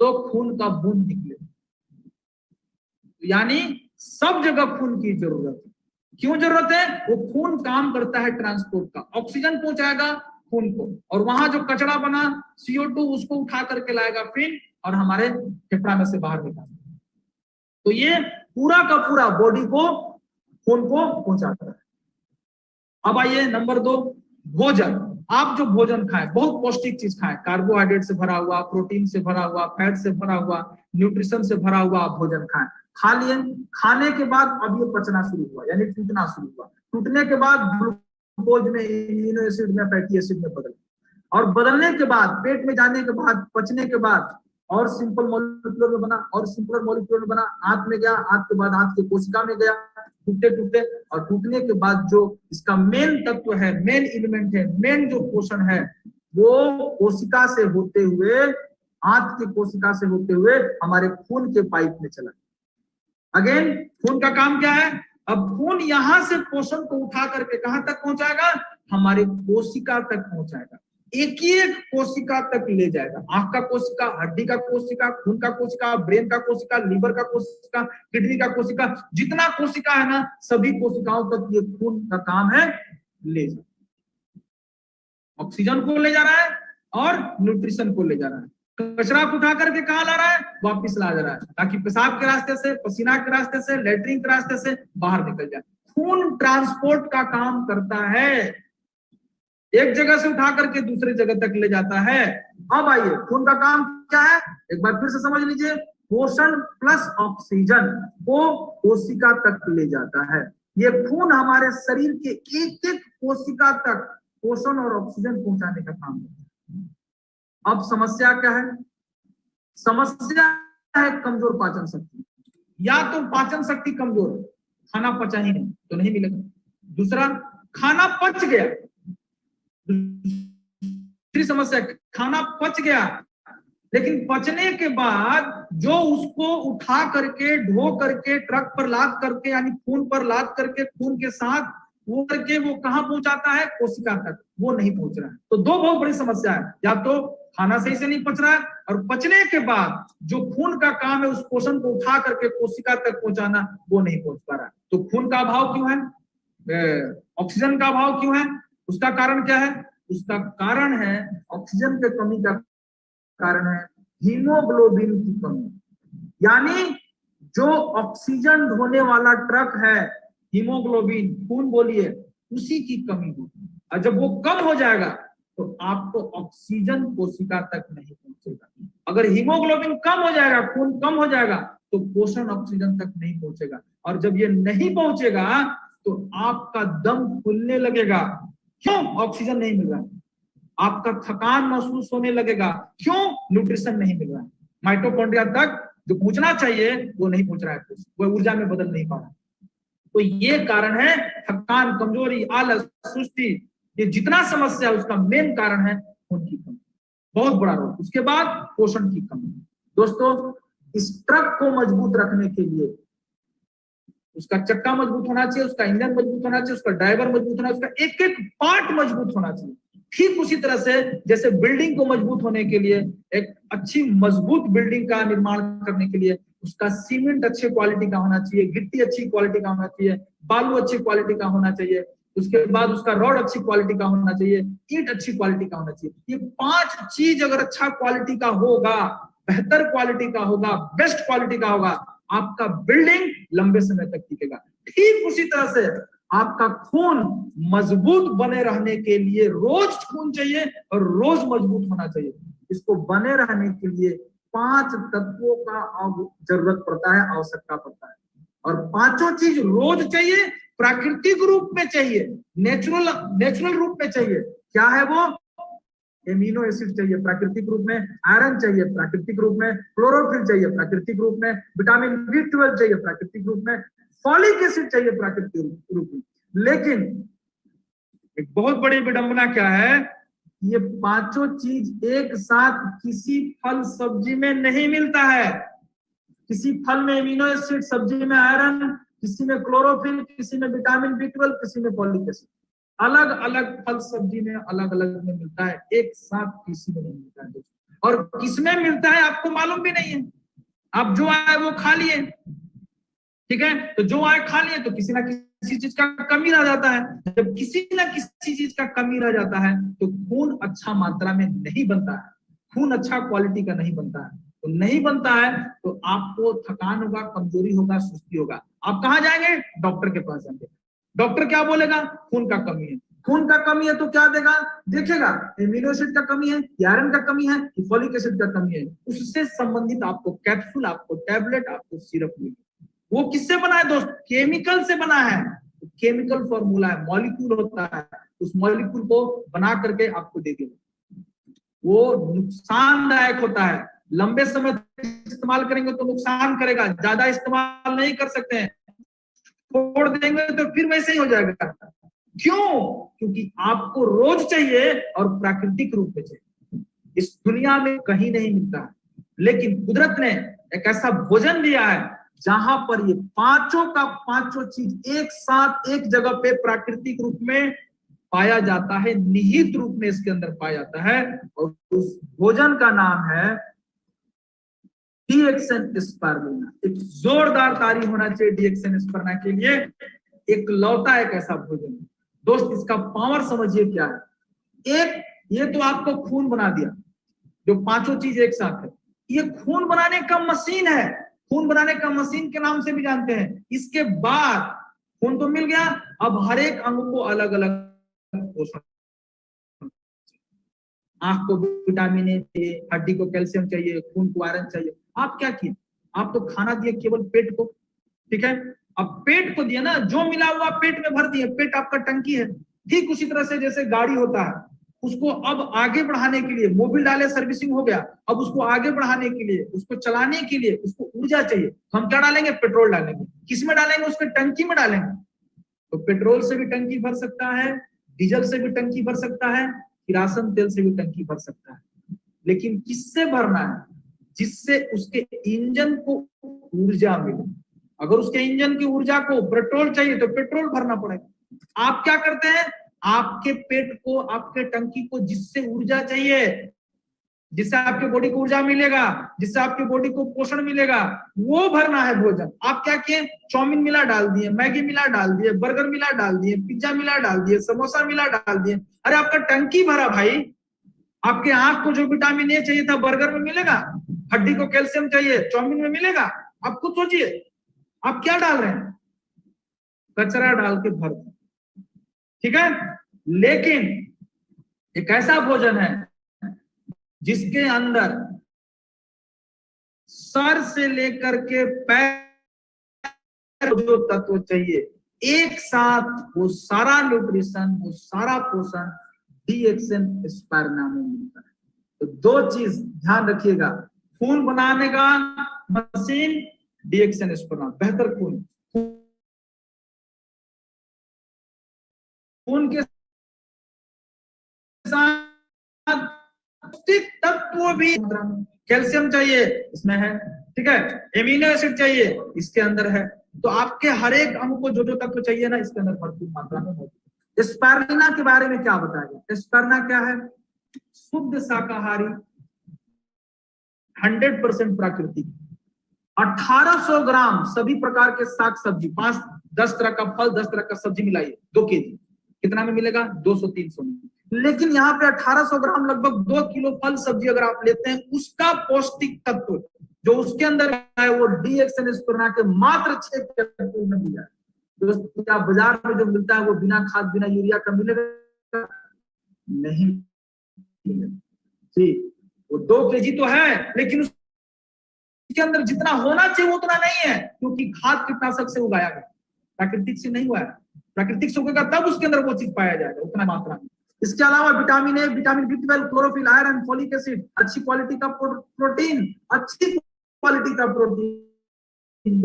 तो खून का बूंद निकले। यानी सब जगह खून की जरूरत है। क्यों जरूरत है? वो खून काम करता है ट्रांसपोर्ट का, ऑक्सीजन पहुंचाएगा खून को, और वहां जो कचरा बना CO2 उसको उठा करके लाएगा फिर और हमारे फेफड़ा में से बाहर निकालेगा। तो ये पूरा का पूरा बॉडी को खून को पहुंचाता है। अब आइए नंबर 2, भोजन। आप जो भोजन खाएं, बहुत पौष्टिक चीज खाएं, कार्बोहाइड्रेट से भरा हुआ, प्रोटीन से भरा हुआ, फैट से भरा हुआ, न्यूट्रिशन से भरा हुआ आप भोजन खाएं। खा लिए, खाने के बाद अब ये पचना शुरू हुआ, यानी टूटना शुरू हुआ। टूटने के बाद ग्लूकोज में, एमिनो एसिड में, फैटी एसिड में बदल, और बदलने के बाद पेट में जाने के बाद, पचने के बाद और सिंपल मॉलिक्यूलर में बना, और सिंपल मॉलिक्यूलर में बना, आंत में गया, आंत के बाद आंत की कोशिका में गया, टूटते टूटते, और टूटने के बाद जो इसका मेन तत्व है, मेन एलिमेंट है, मेन जो पोषण है, वो कोशिका से होते हुए, आंत की कोशिका से होते हुए हमारे खून के पाइप में चला। अगेन खून का काम क्या है? अब खून यहां से पोषण को उठा करके कहां तक पहुंचाएगा? हमारे कोशिका तक पहुंचाएगा, एक ही एक कोशिका तक ले जाएगा। आंख का कोशिका, हड्डी का कोशिका, खून का कोशिका, ब्रेन का कोशिका, लीवर का कोशिका, किडनी का कोशिका, जितना कोशिका है ना, सभी कोशिकाओं तक ये खून का काम है ले जाना। ऑक्सीजन को ले जा रहा है और न्यूट्रिशन को ले जा रहा है। कचरा को उठा करके कहां ला रहा है? वापिस ला जा रहा है, ताकि पेशाब के रास्ते से, पसीना के रास्ते से, लेटरिन के रास्ते से बाहर निकल जाए। खून ट्रांसपोर्ट का काम करता है, एक जगह से उठा करके दूसरे जगह तक ले जाता है। अब आइए, खून का काम क्या है? एक बार फिर से समझ लीजिए, पोषण प्लस ऑक्सीजन को कोशिका तक ले जाता है। ये खून हमारे शरीर के एक एक कोशिका तक पोषण और ऑक्सीजन पहुंचाने का काम करता है। अब समस्या क्या है? समस्या है कमजोर पाचन शक्ति। या तो पाचन शक्ति कमजोर है, खाना पचा ही नहीं तो नहीं मिलेगा। दूसरा, खाना पच गया, दूसरी समस्या, खाना पच गया लेकिन पचने के बाद जो उसको उठा करके, ढो करके, ट्रक पर लाद करके, यानी खून पर लाद करके, खून के साथ वो करके वो कहां पहुंचाता है? कोशिका तक, वो नहीं पहुंच रहा है। तो दो बहुत बड़ी समस्या है, या तो खाना सही से नहीं पच रहा है, और पचने के बाद जो खून का काम है उस पोषण को उठा करके कोशिका तक पहुंचाना, वो नहीं पहुंच पा रहा है। तो खून का अभाव क्यों है? ऑक्सीजन का अभाव क्यों है? उसका कारण क्या है? उसका कारण है, ऑक्सीजन की कमी का कारण है हीमोग्लोबिन की कमी। यानी जो ऑक्सीजन ढोने वाला ट्रक है, हीमोग्लोबिन, खून बोलिए, उसी की कमी होगी। और जब वो कम हो जाएगा तो आपको ऑक्सीजन कोशिका तक नहीं पहुंचेगा। अगर हीमोग्लोबिन कम हो जाएगा, खून कम हो जाएगा, तो पोषण ऑक्सीजन तक नहीं पहुंचेगा। और जब ये नहीं पहुंचेगा तो आपका दम फूलने लगेगा। क्यों? ऑक्सीजन नहीं मिल रहा है। आपका थकान महसूस होने लगेगा। क्यों? न्यूट्रिशन नहीं मिल रहा है। माइटोकॉन्ड्रिया तक जो पहुंचना चाहिए वो नहीं पहुंच रहा है, वो ऊर्जा में बदल नहीं पा रहा। तो ये कारण है थकान, कमजोरी, आलस, सुस्ती, ये जितना समस्या है उसका मेन कारण है खून की कमी। बहुत बड़ा रोल। उसके बाद पोषण की कमी। दोस्तों, इस ट्रक को मजबूत रखने के लिए उसका चक्का मजबूत होना चाहिए, उसका इंजन मजबूत होना चाहिए, उसका ड्राइवर मजबूत होना चाहिए, उसका एक एक पार्ट मजबूत होना चाहिए। ठीक उसी तरह से जैसे बिल्डिंग को मजबूत होने के लिए, एक अच्छी मजबूत बिल्डिंग का निर्माण करने के लिए उसका सीमेंट अच्छे क्वालिटी का होना चाहिए, गिट्टी अच्छी क्वालिटी का होना चाहिए, बालू अच्छी क्वालिटी का होना चाहिए, उसके बाद उसका रॉड अच्छी क्वालिटी का होना चाहिए, ईंट अच्छी क्वालिटी का होना चाहिए। ये 5 चीज अगर अच्छा क्वालिटी का होगा, बेहतर क्वालिटी का होगा, बेस्ट क्वालिटी का होगा, आपका बिल्डिंग लंबे समय तक टिकेगा। ठीक उसी तरह से आपका खून मजबूत बने रहने के लिए रोज खून चाहिए और रोज मजबूत होना चाहिए। इसको बने रहने के लिए 5 तत्वों का जरूरत पड़ता है, आवश्यकता पड़ता है, और 5 चीज रोज चाहिए, प्राकृतिक रूप में चाहिए, नेचुरल रूप में चाहिए। क्या है वो? एमिनो एसिड चाहिए प्राकृतिक रूप में, आयरन चाहिए प्राकृतिक रूप में, क्लोरोफिल चाहिए प्राकृतिक रूप में, विटामिन B12 चाहिए प्राकृतिक रूप में, फॉलिक एसिड चाहिए प्राकृतिक रूप में। लेकिन एक बहुत बड़ी विडंबना क्या है, ये 5 चीज एक साथ किसी फल सब्जी में नहीं मिलता है। किसी फल में एमिनो एसिड, सब्जी में आयरन, किसी में क्लोरोफिल, किसी में विटामिन B12, किसी में फॉलिक एसिड। अलग अलग फल सब्जी में अलग अलग में मिलता है, एक साथ किसी में नहीं मिलता है। और किसमें मिलता है आपको मालूम भी नहीं है। आप जो आए वो खा लिए, ठीक है, तो जो आए खा लिए, तो किसी ना किसी चीज का कमी रह जाता है। जब किसी ना किसी चीज का कमी रह जाता है तो खून अच्छा मात्रा में नहीं बनता है, खून अच्छा क्वालिटी का नहीं बनता है। तो नहीं बनता है तो आपको थकान होगा, कमजोरी होगा, सुस्ती होगा। आप कहाँ जाएंगे? डॉक्टर के पास जाएंगे। डॉक्टर क्या बोलेगा? खून का कमी है। खून का कमी है तो क्या देगा? देखेगा एमिनो एसिड का कमी है, आयरन का कमी है, फॉलिक एसिड का कमी है। उससे संबंधित आपको कैप्सूल, आपको टैबलेट, आपको सिरप मिलेगा। वो किससे बना है दोस्त? केमिकल से बना है। केमिकल फॉर्मूला है, मॉलिक्यूल होता है, उस मॉलिक्यूल को बना करके आपको दे देगा। वो नुकसानदायक होता है, लंबे समय इस्तेमाल करेंगे तो नुकसान करेगा, ज्यादा इस्तेमाल नहीं कर सकते हैं, छोड़ देंगे तो फिर वैसे ही हो जाएगा। क्यों? क्योंकि आपको रोज चाहिए और प्राकृतिक रूप में चाहिए। इस दुनिया में कहीं नहीं मिलता है, लेकिन कुदरत ने एक ऐसा भोजन दिया है जहां पर ये 5 चीज एक साथ एक जगह पे प्राकृतिक रूप में पाया जाता है, निहित रूप में इसके अंदर पाया जाता है। और उस भोजन का नाम है डीएक्सन स्पारुलिना। एक जोरदार तारीफ होना चाहिए डीएक्सन स्पारुलिना के लिए। एक लौता एक ऐसा भोजन है दोस्त, इसका पावर समझिए क्या है। एक, ये तो आपको खून बना दिया, जो 5 चीज एक साथ है, ये खून बनाने का मशीन है, खून बनाने का मशीन के नाम से भी जानते हैं। इसके बाद खून तो मिल गया, अब हर एक अंग को अलग अलग पोषण, आंख को विटामिन ए चाहिए, हड्डी को कैल्शियम चाहिए, खून को आयरन चाहिए। आप क्या किए? आप तो खाना दिए केवल पेट को, ठीक है, अब पेट को दिया ना, जो मिला हुआ पेट में भर दिए, पेट आपका टंकी है। ठीक उसी तरह से जैसे गाड़ी होता है, उसको अब आगे बढ़ाने के लिए मोबिल डाले, सर्विसिंग हो गया, अब उसको आगे बढ़ाने के लिए, उसको चलाने के लिए उसको ऊर्जा चाहिए। तो हम क्या डालेंगे? पेट्रोल डालेंगे। किस में डालेंगे? उसके टंकी में डालेंगे। तो पेट्रोल से भी टंकी भर सकता है, डीजल से भी टंकी भर सकता है, किरासन तेल से भी टंकी भर सकता है, लेकिन किससे भरना है? जिससे उसके इंजन को ऊर्जा मिले। अगर उसके इंजन की ऊर्जा को पेट्रोल चाहिए तो पेट्रोल भरना पड़ेगा। आप क्या करते हैं? आपके पेट को, आपके टंकी को जिससे ऊर्जा चाहिए, जिससे आपके बॉडी को ऊर्जा मिलेगा, जिससे आपके बॉडी को पोषण मिलेगा, वो भरना है भोजन। आप क्या किए? चाउमीन मिला डाल दिए, मैगी मिला डाल दिए, बर्गर मिला डाल दिए, पिज्जा मिला डाल दिए, समोसा मिला डाल दिए। अरे आपका टंकी भरा भाई। आपके आंख को जो विटामिन ए चाहिए था बर्गर में मिलेगा, हड्डी को कैल्शियम चाहिए चाउमीन में मिलेगा। आप खुद सोचिए, आप क्या डाल रहे हैं? कचरा डाल के भर, ठीक है। लेकिन एक ऐसा भोजन है जिसके अंदर सर से लेकर के पैर जो तत्व चाहिए एक साथ, वो सारा न्यूट्रिशन, वो सारा पोषण डीएक्सन स्पारुलिना में मिलता है। तो 2 चीज ध्यान रखिएगा, खून बनाने का मशीन डीएक्सन स्पारुलिना, बेहतर खून, खून के साथ पौष्टिक तत्व तत्व भी, कैल्शियम चाहिए इसमें है, ठीक है, एमिनो एसिड चाहिए इसके अंदर है। तो आपके हर एक अंग को जो जो तत्व चाहिए ना इसके अंदर भरपूर मात्रा में मौजूद है। स्पारुलिना के बारे में क्या बताया? स्पारुलिना क्या है? शुद्ध शाकाहारी, 100% प्राकृतिक, 1800 ग्राम सभी प्रकार के साग सब्जी, 5-10 तरह का फल, 10 तरह का सब्जी मिलाइए, 2 केजी कितना में मिलेगा? 200-300 में। लेकिन यहाँ पे 1800 ग्राम लगभग 2 किलो फल सब्जी अगर आप लेते हैं, उसका पौष्टिक तत्व जो उसके अंदर है वो DXN स्पिरुलिना के मात्र 6 कैप्सूल में मिला है। दोस्तों क्या बाजार में जो मिलता है वो बिना खाद बिना यूरिया का मिलेगा? नहीं जी, वो 2 केजी तो है लेकिन उसके अंदर जितना होना चाहिए वो उतना नहीं है, क्योंकि खाद कीटनाशक से उगाया गया, प्राकृतिक से नहीं हुआ है। प्राकृतिक से उगेगा तब उसके अंदर वो चीज पाया जाएगा उतना मात्रा में। इसके अलावा vitamin A, vitamin B12, chlorophyll, iron, folic acid, अच्छी क्वालिटी का प्रोटीन, अच्छी क्वालिटी का प्रोटीन,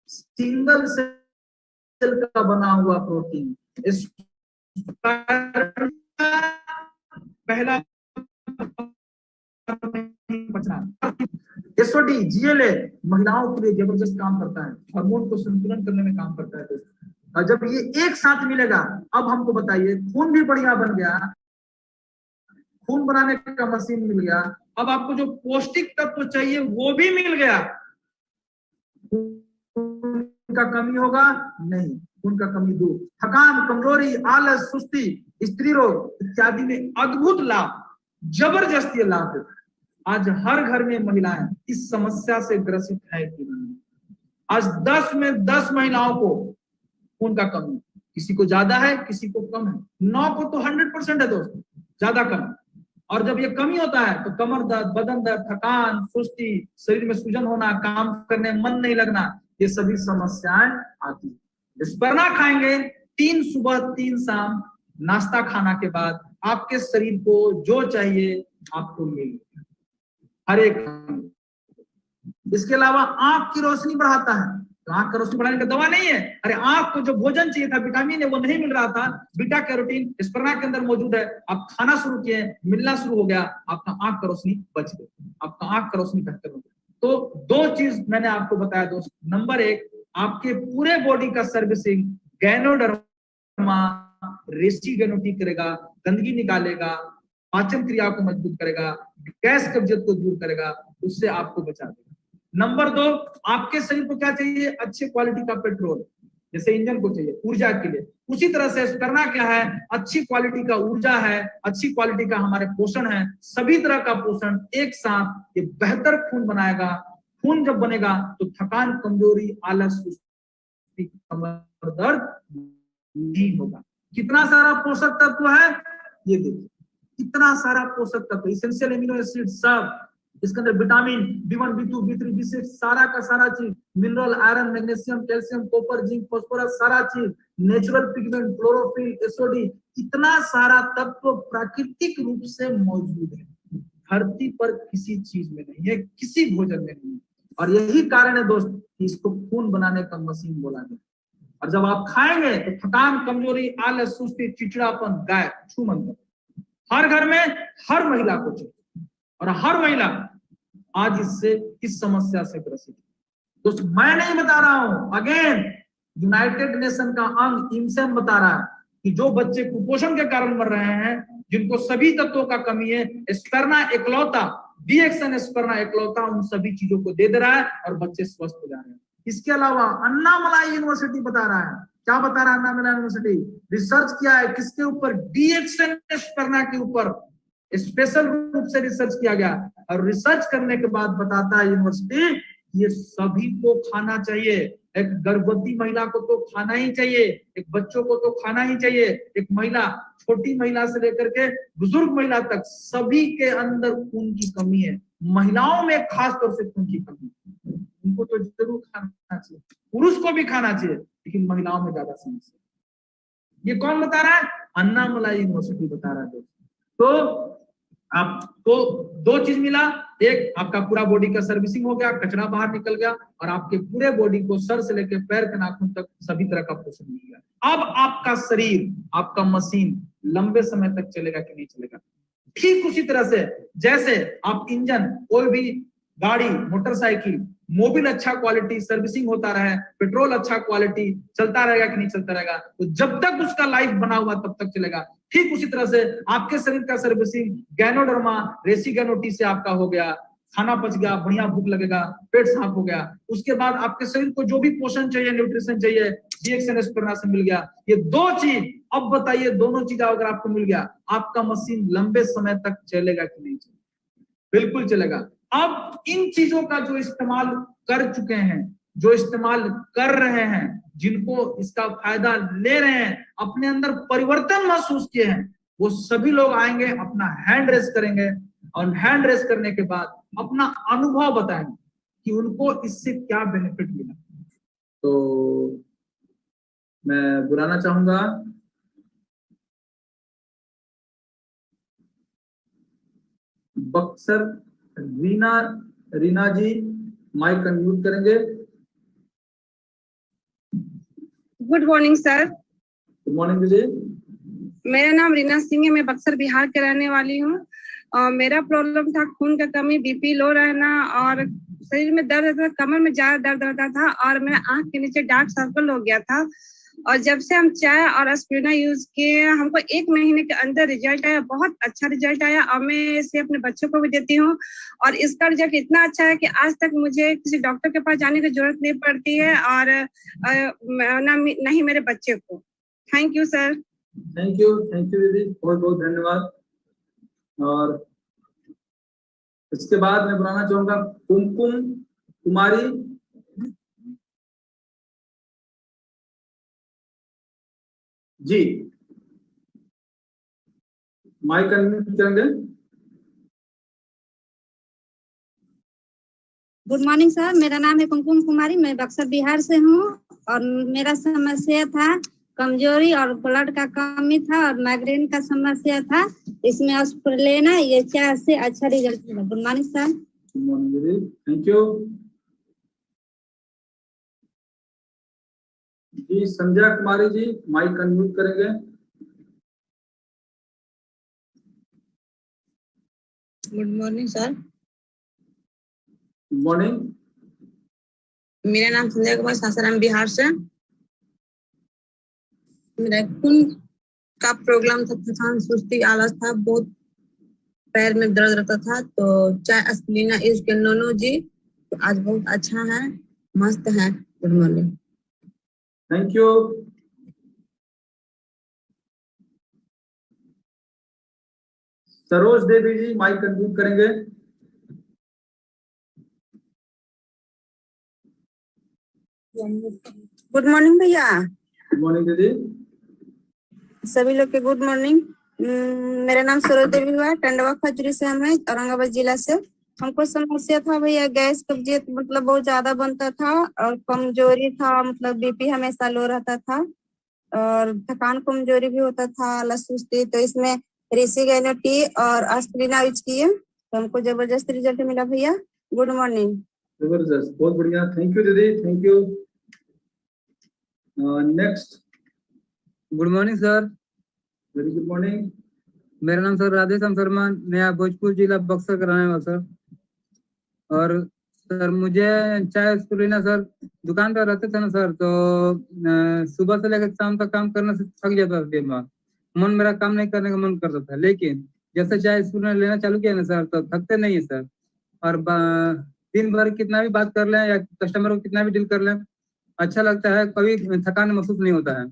सिंगल सेल का बना हुआ प्रोटीन। इस पहला SOD, GLA महिलाओं के लिए जबरदस्त काम करता है, हार्मोन को संतुलन करने में काम करता है। और जब ये एक साथ मिलेगा, अब हमको बताइए, खून भी बढ़िया बन गया, खून बनाने का मशीन मिल गया, अब आपको जो पौष्टिक तत्व चाहिए वो भी मिल गया। खून का कमी होगा नहीं, खून का कमी दूर, थकान, कमजोरी, आलस, सुस्ती, स्त्री रोग इत्यादि में अद्भुत लाभ, जबरदस्त ये लाभ देता है। आज हर घर में महिलाएं इस समस्या से ग्रसित है कि नहीं? आज 10 में 10 महिलाओं को खून का कमी, किसी को ज्यादा है किसी को कम है, 9 को तो 100% है दोस्तों, ज्यादा कम। और जब ये कमी होता है तो कमर दर्द, बदन दर्द, थकान, सुस्ती, शरीर में सूजन होना, काम करने मन नहीं लगना, ये सभी समस्याएं आती है। स्पिरुलिना खाएंगे 3 सुबह 3 शाम नाश्ता खाना के बाद, आपके शरीर को जो चाहिए आपको मिलेगा हर एक। इसके अलावा आंख की रोशनी बढ़ाता है, तो आंख की रोशनी बढ़ाने का दवा नहीं है, अरे आंख को जो भोजन चाहिए था, विटामिन है वो नहीं मिल रहा था, बीटा कैरोटीन स्पिरुलिना के अंदर मौजूद है, आप खाना शुरू किए, मिलना शुरू हो गया, आपका आंख का रोशनी बच गई, आपका आंख का रोशनी बेहतर हो गया। तो 2 चीज मैंने आपको बताया दोस्त। नंबर 1, आपके पूरे बॉडी का सर्विसिंग, गैनोडर्मा रेस्टिगेनो ठीक करेगा, गंदगी निकालेगा, पाचन क्रिया को मजबूत करेगा, गैस कब्जियत को दूर करेगा, उससे आपको बचा देगा। नंबर 2, आपके शरीर को क्या चाहिए? अच्छे क्वालिटी का पेट्रोल, जैसे इंजन को चाहिए ऊर्जा के लिए, उसी तरह से स्पिरुलिना क्या है? अच्छी क्वालिटी का ऊर्जा है, अच्छी क्वालिटी का हमारे पोषण है, सभी तरह का पोषण एक साथ ये बेहतर खून बनाएगा। खून जब बनेगा तो थकान, कमजोरी, आलस, कमर दर्द नहीं होगा। कितना सारा पोषक तत्व है ये देखिए, इतना सारा पोषक तत्व, इसेंशियल एमिनो एसिड सब, इसके अंदर vitamin B1, B2, B3, B6 सारा का सारा चीज, mineral, iron, magnesium, calcium, copper, zinc, phosphorus सारा चीज, नेचुरल पिगमेंट, क्लोरोफिल, SOD, इतना सारा तत्व प्राकृतिक रूप से मौजूद है, धरती पर किसी चीज में नहीं है, किसी भोजन में नहीं है। और यही कारण है दोस्त कि इसको खून बनाने का मशीन बोला गया। और जब आप खाएंगे तो थकान, कमजोरी, आलस, सुस्ती, चिड़चिड़ापन गायब, छूमंतर। हर घर में हर महिला को चाहिए, और हर महिला आज इससे, इस समस्या से ग्रसित है। दोस्तों मैं नहीं बता रहा हूं, अगेन यूनाइटेड नेशन का अंग INSEM बता रहा है कि जो बच्चे कुपोषण के कारण मर रहे हैं, जिनको सभी तत्वों का कमी है, स्पिरुलिना एकलौता, DXN स्पिरुलिना एकलौता उन सभी चीजों को दे रहा है और बच्चे स्वस्थ हो जा रहे हैं। इसके अलावा अन्नामलाई यूनिवर्सिटी बता रहा है, क्या बता रहा है अन्नामलाई यूनिवर्सिटी? रिसर्च किया है किसके ऊपर? DXN स्पिरुलिना के ऊपर स्पेशल रूप से रिसर्च किया गया, और रिसर्च करने के बाद बताता है यूनिवर्सिटी ये सभी को खाना चाहिए। एक गर्भवती महिला को तो खाना ही चाहिए, एक बच्चों को तो खाना ही चाहिए, एक महिला, छोटी महिला से लेकर के बुजुर्ग महिला तक सभी के अंदर खून की कमी है, महिलाओं में खास तौर से खून की कमी है, उनको तो जरूर खाना चाहिए, पुरुष को भी खाना चाहिए, लेकिन महिलाओं में ज्यादा समस्या। ये कौन बता रहा है? अन्नामलाई यूनिवर्सिटी बता रहा है। तो आपको 2 चीज मिला, एक आपका पूरा बॉडी का सर्विसिंग हो गया, कचरा बाहर निकल गया और आपके पूरे बॉडी को सर से लेकर पैर के नाखून तक सभी तरह का पोषण मिल गया। अब आपका शरीर, आपका मशीन लंबे समय तक चलेगा कि नहीं चलेगा? ठीक उसी तरह से जैसे आप इंजन, कोई भी गाड़ी, मोटरसाइकिल, मोबिल अच्छा क्वालिटी सर्विसिंग होता रहे, पेट्रोल अच्छा क्वालिटी चलता रहेगा कि नहीं चलता रहेगा? तो जब तक उसका लाइफ बना हुआ तब तक चलेगा। ठीक उसी तरह से आपके शरीर का सर्विसिंग गैनोडर्मा रेसिगैनोटी से आपका हो गया, खाना पच गया, बढ़िया भूख लगेगा, पेट साफ हो गया, उसके बाद आपके शरीर को जो भी पोषण चाहिए, न्यूट्रिशन चाहिए, जीएक्सन एस्पिरुलिना से मिल गया। ये दो चीज, अब बताइए दोनों चीज अगर आपको मिल गया, आपका मशीन लंबे समय तक चलेगा कि नहीं चलेगा? बिल्कुल चलेगा। अब इन चीजों का जो इस्तेमाल कर चुके हैं, जो इस्तेमाल कर रहे हैं, जिनको इसका फायदा ले रहे हैं, अपने अंदर परिवर्तन महसूस किए हैं, वो सभी लोग आएंगे, अपना हैंड रेस करेंगे और हैंड रेस करने के बाद अपना अनुभव बताएंगे कि उनको इससे क्या बेनिफिट मिला। तो मैं बुलाना चाहूंगा बक्सर रीना जी, माइक अनम्यूट करेंगे। Good morning sir. Good morning दीदी। मेरा नाम रीना सिंह है, मैं बक्सर बिहार के रहने वाली हूँ। और मेरा प्रॉब्लम था खून का कमी, बीपी लो रहना और शरीर में दर्द रहता था, कमर में ज्यादा दर्द रहता था और मेरा आंख के नीचे डार्क सर्कल हो गया था। और जब से हम चाय और एस्पिरुलिना यूज किए, हमको 1 महीने के अंदर रिजल्ट आया, बहुत अच्छा रिजल्ट आया और मैं इसे अपने बच्चों को भी देती हूँ। और इसका रिजल्ट इतना अच्छा है कि आज तक मुझे किसी डॉक्टर के पास जाने की जरूरत नहीं पड़ती है और नहीं मेरे बच्चे को। Thank you sir. Thank you दीदी, बहुत बहुत धन्यवाद। और इसके बाद मैं बुलाना चाहूंगा कुमकुम कुमारी जी, माइक अनम्यूट करेंगे। गुड मॉर्निंग सर, मेरा नाम है कुमकुम कुमारी, मैं बक्सर बिहार से हूँ और मेरा समस्या था कमजोरी और ब्लड का कमी था और माइग्रेन का समस्या था। इसमें एस्पिरुलिना ये चाय से अच्छा रिजल्ट मिला। Good morning sir. Good morning दीदी, थैंक यू जी। संध्या कुमारी जी, माइक अनम्यूट करेंगे। Good morning sir. Good morning. मेरा नाम संध्या कुमार, सासाराम बिहार से। मेरा खून का प्रॉब्लम था, थकान, सुस्ती, आलस था, बहुत पैर में दर्द रहता था। तो चाय एस्पिरुलिना यूज के नोनो जी, तो आज बहुत अच्छा है, मस्त है। Good morning. Thank you. Saroj Devi ji, mic unmute करेंगे। गुड मॉर्निंग भैया। गुड मॉर्निंग दीदी। सभी लोग के गुड मॉर्निंग। मेरा नाम सरोज देवी हुआ, टंडवा खजूरी से हम है, औरंगाबाद जिला से। हमको समस्या था भैया गैस कब्जियत, मतलब बहुत ज्यादा बनता था और कमजोरी था, मतलब बीपी हमेशा लो रहता था और थकान कमजोरी भी होता था, आलस सुस्ती। तो इसमें रेसिगैनोटी और एस्पिरुलिना यूज किए तो हमको जबरदस्त रिजल्ट मिला भैया। Good morning. जबरदस्त, बहुत बढ़िया, थैंक यू दीदी, thank you. Next. Good morning sir. Very good morning. मेरा नाम सर राधेश्याम शर्मा, नया भोजपुर जिला बक्सर का रहने वाला सर। और सर मुझे चाय एस्पिरुलिना सर दुकान पर रहते थे ना सर, तो सुबह से लेकर शाम तक काम करने से थक जाता था दिमाग, मन मेरा काम नहीं करने का मन करता था। लेकिन जैसे चाय एस्पिरुलिना लेना चालू किया ना सर, तो थकते नहीं है सर। और दिन भर कितना भी बात कर लें या कस्टमर को कितना भी डील कर लें, अच्छा लगता है, कभी थकान महसूस नहीं होता है।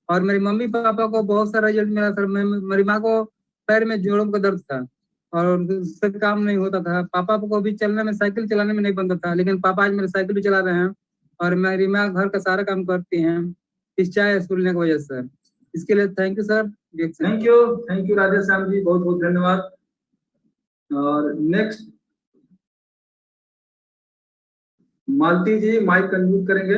और मेरी मम्मी पापा को बहुत सारा रिजल्ट मिला सर। मेरी माँ को पैर में जोड़ों का दर्द था और उससे काम नहीं होता था। पापा को भी चलने में, साइकिल चलाने में नहीं बनता था, लेकिन पापा आज मेरे साइकिल भी चला रहे हैं और मेरी माँ घर का सारा काम करती हैं इस चाय एस्पिरुलिना की वजह से। इसके लिए thank you sir. Thank you Radheshyam ji, बहुत बहुत धन्यवाद। और next Malti ji, mic unmute करेंगे।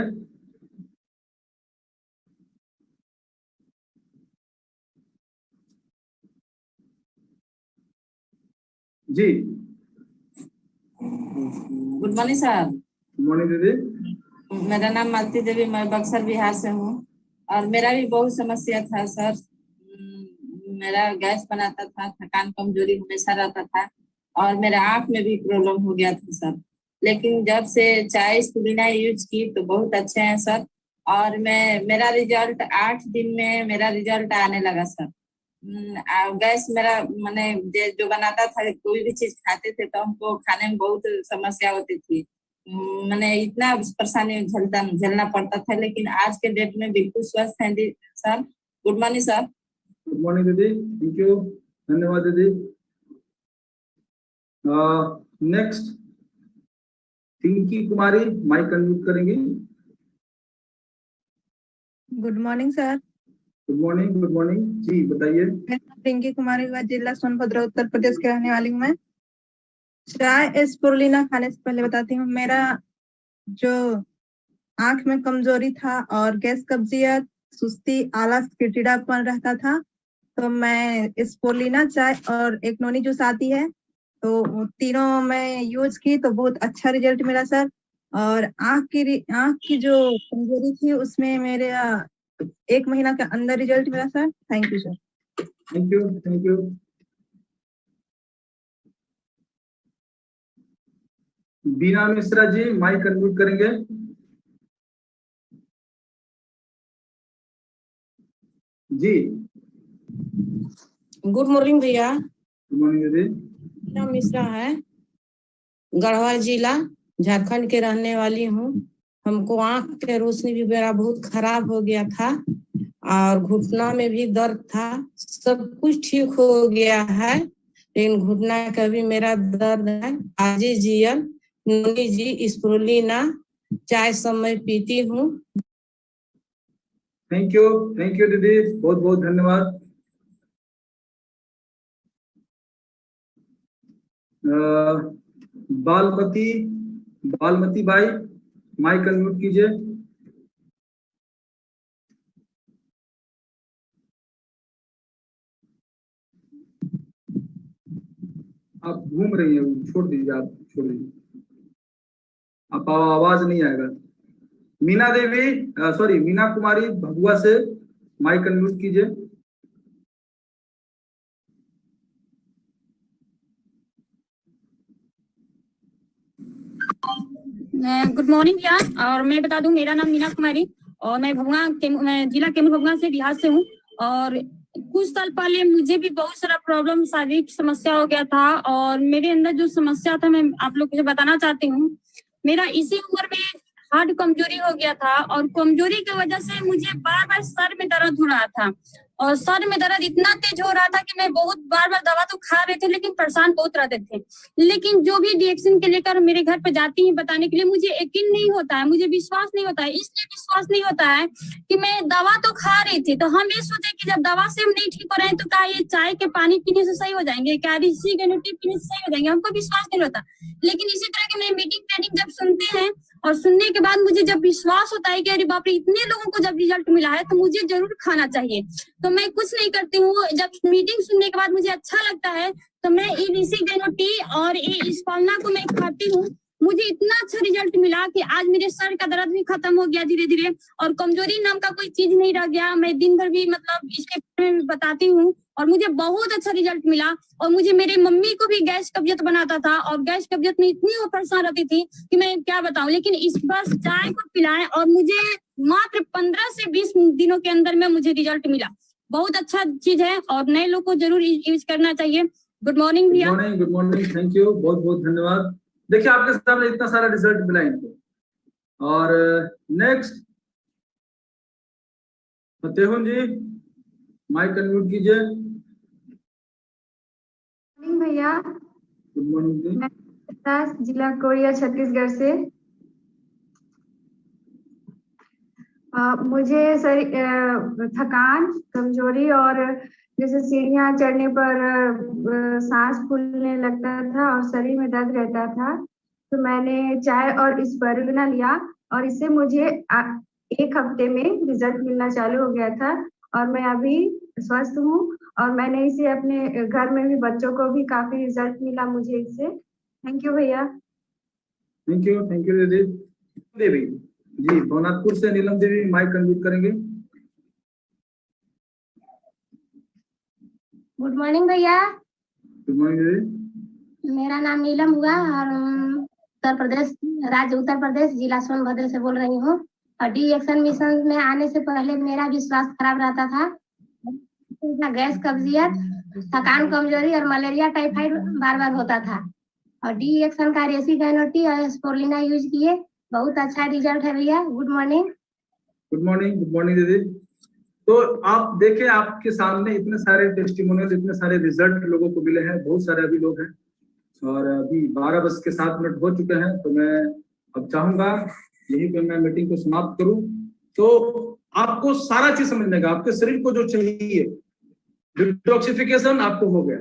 जी गुड मॉर्निंग सर। मॉर्निंग दीदी। मेरा नाम मालती देवी, मैं बक्सर बिहार से हूँ और मेरा भी बहुत समस्या था सर। मेरा गैस बनाता था, थकान कमजोरी हमेशा रहता था और मेरा आँख में भी प्रॉब्लम हो गया था सर। लेकिन जब से चाय स्पुलिना यूज की तो बहुत अच्छे हैं सर। और मेरा रिजल्ट 8 दिन में मेरा रिजल्ट आने लगा सर। गैस मेरा मैंने जो बनाता था, कोई भी चीज खाते थे तो हमको खाने में बहुत समस्या होती थी। मैंने इतना परेशानी झेलना पड़ता था, लेकिन आज के डेट में बिल्कुल स्वस्थ है sir. Good morning sir. Good morning दीदी, थैंक यू, धन्यवाद दीदी। Next Pinki Kumari, mic unmute करेंगे। Good morning sir. Good morning, good morning जी, बताइए। मैं पिंकी कुमारी, जिला सोनभद्र, उत्तर प्रदेश के रहने वाली हूँ। मैं चाय स्पुलिना खाने से पहले बताती हूँ, मेरा जो आंख में कमजोरी था और गैस, कब्जियत, सुस्ती, आलस, चिड़चिड़ापन रहता था, तो मैं स्पुलिना चाय और एक नोनी जूस आती है, तो तीनों मैं यूज की तो बहुत अच्छा रिजल्ट मिला सर। और आंख की जो कमजोरी थी उसमें मेरे 1 महीना के अंदर रिजल्ट मिला sir. Thank you sir. Thank you, thank you. Bina Mishra ji, mic unmute करेंगे। जी गुड मॉर्निंग भैया। गुड मॉर्निंग दीदी। नाम मिश्रा है, गढ़वाल जिला झारखंड के रहने वाली हूँ। हमको आंख के रोशनी भी मेरा बहुत खराब हो गया था और घुटना में भी दर्द था। सब कुछ ठीक हो गया है, लेकिन घुटना का भी मेरा दर्द है। आजीजीएल, नोनी जी, स्पुलिना चाय समय पीती हूँ। थैंक यू दीदी, बहुत बहुत धन्यवाद। बालमती बाई, माइक अनम्यूट कीजिए। आप घूम रही हैं, छोड़ दीजिए, आप छोड़ दीजिए, आप आवाज नहीं आएगा। मीना देवी, सॉरी मीना कुमारी भगुआ से, माइक अनम्यूट कीजिए। गुड मॉर्निंग भैया। और मैं बता दूं, मेरा नाम मीना कुमारी और मैं मैं जिला कैमूर भगवान से, बिहार से हूँ। और कुछ साल पहले मुझे भी बहुत सारा प्रॉब्लम, शारीरिक समस्या हो गया था और मेरे अंदर जो समस्या था मैं आप लोग को बताना चाहती हूँ। मेरा इसी उम्र में हार्ट कमजोरी हो गया था और कमजोरी की वजह से मुझे बार बार सर में दर्द हो रहा था और सर में दर्द इतना तेज हो रहा था कि मैं बहुत बार दवा तो खा रहे थे, लेकिन परेशान बहुत रहते थे। लेकिन जो भी रिएक्शन के लेकर मेरे घर पे जाती हैं बताने के लिए, मुझे यकीन नहीं होता है, मुझे विश्वास नहीं होता है। इसलिए विश्वास नहीं होता है कि मैं दवा तो खा रही थी, तो हम ये सोचे कि जब दवा से हम नहीं ठीक हो रहे हैं तो क्या ये चाय के पानी पीने से सही हो जाएंगे, क्या ऋषि गणुटी पीने से सही हो जाएंगे, हमको विश्वास नहीं होता। लेकिन इसी तरह की मैं मीटिंग ट्रेनिंग जब सुनते हैं और सुनने के बाद मुझे जब विश्वास होता है कि अरे बाप रे, इतने लोगों को जब रिजल्ट मिला है तो मुझे जरूर खाना चाहिए, तो मैं कुछ नहीं करती हूँ। जब मीटिंग सुनने के बाद मुझे अच्छा लगता है तो मैं ये ऋषि गणुटी और ये स्पुलिना को मैं खाती हूँ। मुझे इतना अच्छा रिजल्ट मिला कि आज मेरे सर का दर्द भी खत्म हो गया धीरे धीरे और कमजोरी नाम का कोई चीज नहीं रह गया। मैं दिन भर भी मतलब इसके बारे में बताती हूँ और मुझे बहुत अच्छा रिजल्ट मिला। और मुझे मेरे मम्मी को भी गैस कब्जियत बनाता था और गैस कब्जियत में इतनी वो परेशान रहती थी कि मैं क्या बताऊं। लेकिन इस बस चाय को पिलाएं और मुझे मात्र 15 से 20 दिनों के अंदर में मुझे रिजल्ट मिला। बहुत अच्छा चीज है और नए लोग को जरूर यूज करना चाहिए। गुड मॉर्निंग भैया। गुड मॉर्निंग, थैंक यू, बहुत बहुत धन्यवाद। देखिए आपके सामने इतना सारा रिजल्ट मिला इनको। और नेक्स्ट फतेहुन जी, माइक अनम्यूट कीजिए। भैया गुड मॉर्निंग जी। मैं जिला कोरिया छत्तीसगढ़ से। मुझे थकान, कमजोरी और जैसे सीढ़ियां चढ़ने पर सांस फूलने लगता था और शरीर में दर्द रहता था, तो मैंने चाय और स्पुलिना लिया और इससे मुझे 1 हफ्ते में रिजल्ट मिलना चालू हो गया था और मैं अभी स्वस्थ हूँ। और मैंने इसे अपने घर में भी बच्चों को भी काफी रिजल्ट मिला मुझे इससे। थैंक यू भैया। थैंक यू दीदी। देवी जी भवनाथपुर से नीलम देवी माइक अनम्यूट करेंगे। गुड मॉर्निंग भैया। गुड मॉर्निंग दीदी। मेरा नाम नीलम हुआ और राज्य उत्तर प्रदेश जिला सोनभद्र से बोल रही हूँ। और डी एक्शन मिशन में आने से पहले मेरा भी स्वास्थ्य खराब रहता था, गैस, कब्जियत, थकान, कमजोरी और मलेरिया टाइफाइड बार बार होता था। और डी एक्शन का रेसिगैनोटी और स्पोरुलिना यूज किए, बहुत अच्छा रिजल्ट है भैया। Good morning. गुड मॉर्निंग दीदी। तो आप देखें आपके सामने इतने सारे टेस्टिमोनियल, इतने सारे रिजल्ट लोगों को मिले हैं, बहुत सारे अभी लोग हैं और अभी 12:07 हो चुके हैं। तो मैं अब चाहूंगा यही पे मैं मीटिंग को समाप्त करूं। तो आपको सारा चीज समझने का, आपके शरीर को जो चाहिए, डिटॉक्सिफिकेशन आपको हो गया,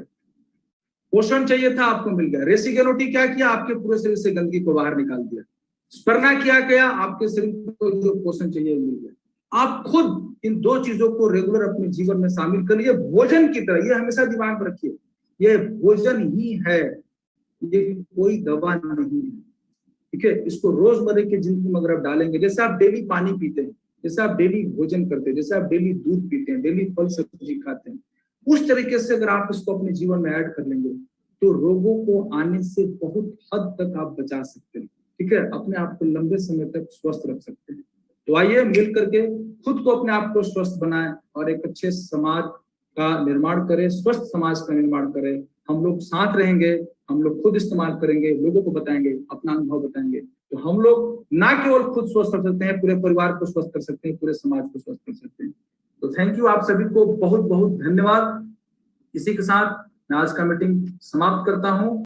पोषण चाहिए था आपको मिल गया, रेसिगैनोटी क्या किया, आपके पूरे शरीर से गंदगी को बाहर निकाल दिया, स्पर्ना क्या किया, आपके शरीर को जो पोषण चाहिए मिल गया। आप खुद इन दो चीजों को रेगुलर अपने जीवन में शामिल करिए, भोजन की तरह। ये हमेशा दिमाग में रखिए, ये भोजन ही है, ये कोई दवा नहीं है, ठीक है। इसको रोजमर्रा की जिंदगी में अगर आप डालेंगे, जैसे आप डेली पानी पीते हैं, जैसे आप डेली भोजन करते हैं, जैसे आप डेली दूध पीते हैं, डेली फल सब्जी खाते हैं, उस तरीके से अगर आप इसको अपने जीवन में ऐड कर लेंगे तो रोगों को आने से बहुत हद तक आप बचा सकते हैं, ठीक है। अपने आप को लंबे समय तक स्वस्थ रख सकते हैं। तो आइए मिल करके खुद को, अपने आप को स्वस्थ बनाएं और एक अच्छे समाज का निर्माण करें, स्वस्थ समाज का निर्माण करें। हम लोग साथ रहेंगे, हम लोग खुद इस्तेमाल करेंगे, लोगों को बताएंगे, अपना अनुभव बताएंगे, तो हम लोग ना केवल खुद स्वस्थ कर सकते हैं, पूरे परिवार को स्वस्थ कर सकते हैं, पूरे समाज को स्वस्थ कर सकते हैं। तो थैंक यू, आप सभी को बहुत बहुत धन्यवाद। इसी के साथ मैं आज का मीटिंग समाप्त करता हूं।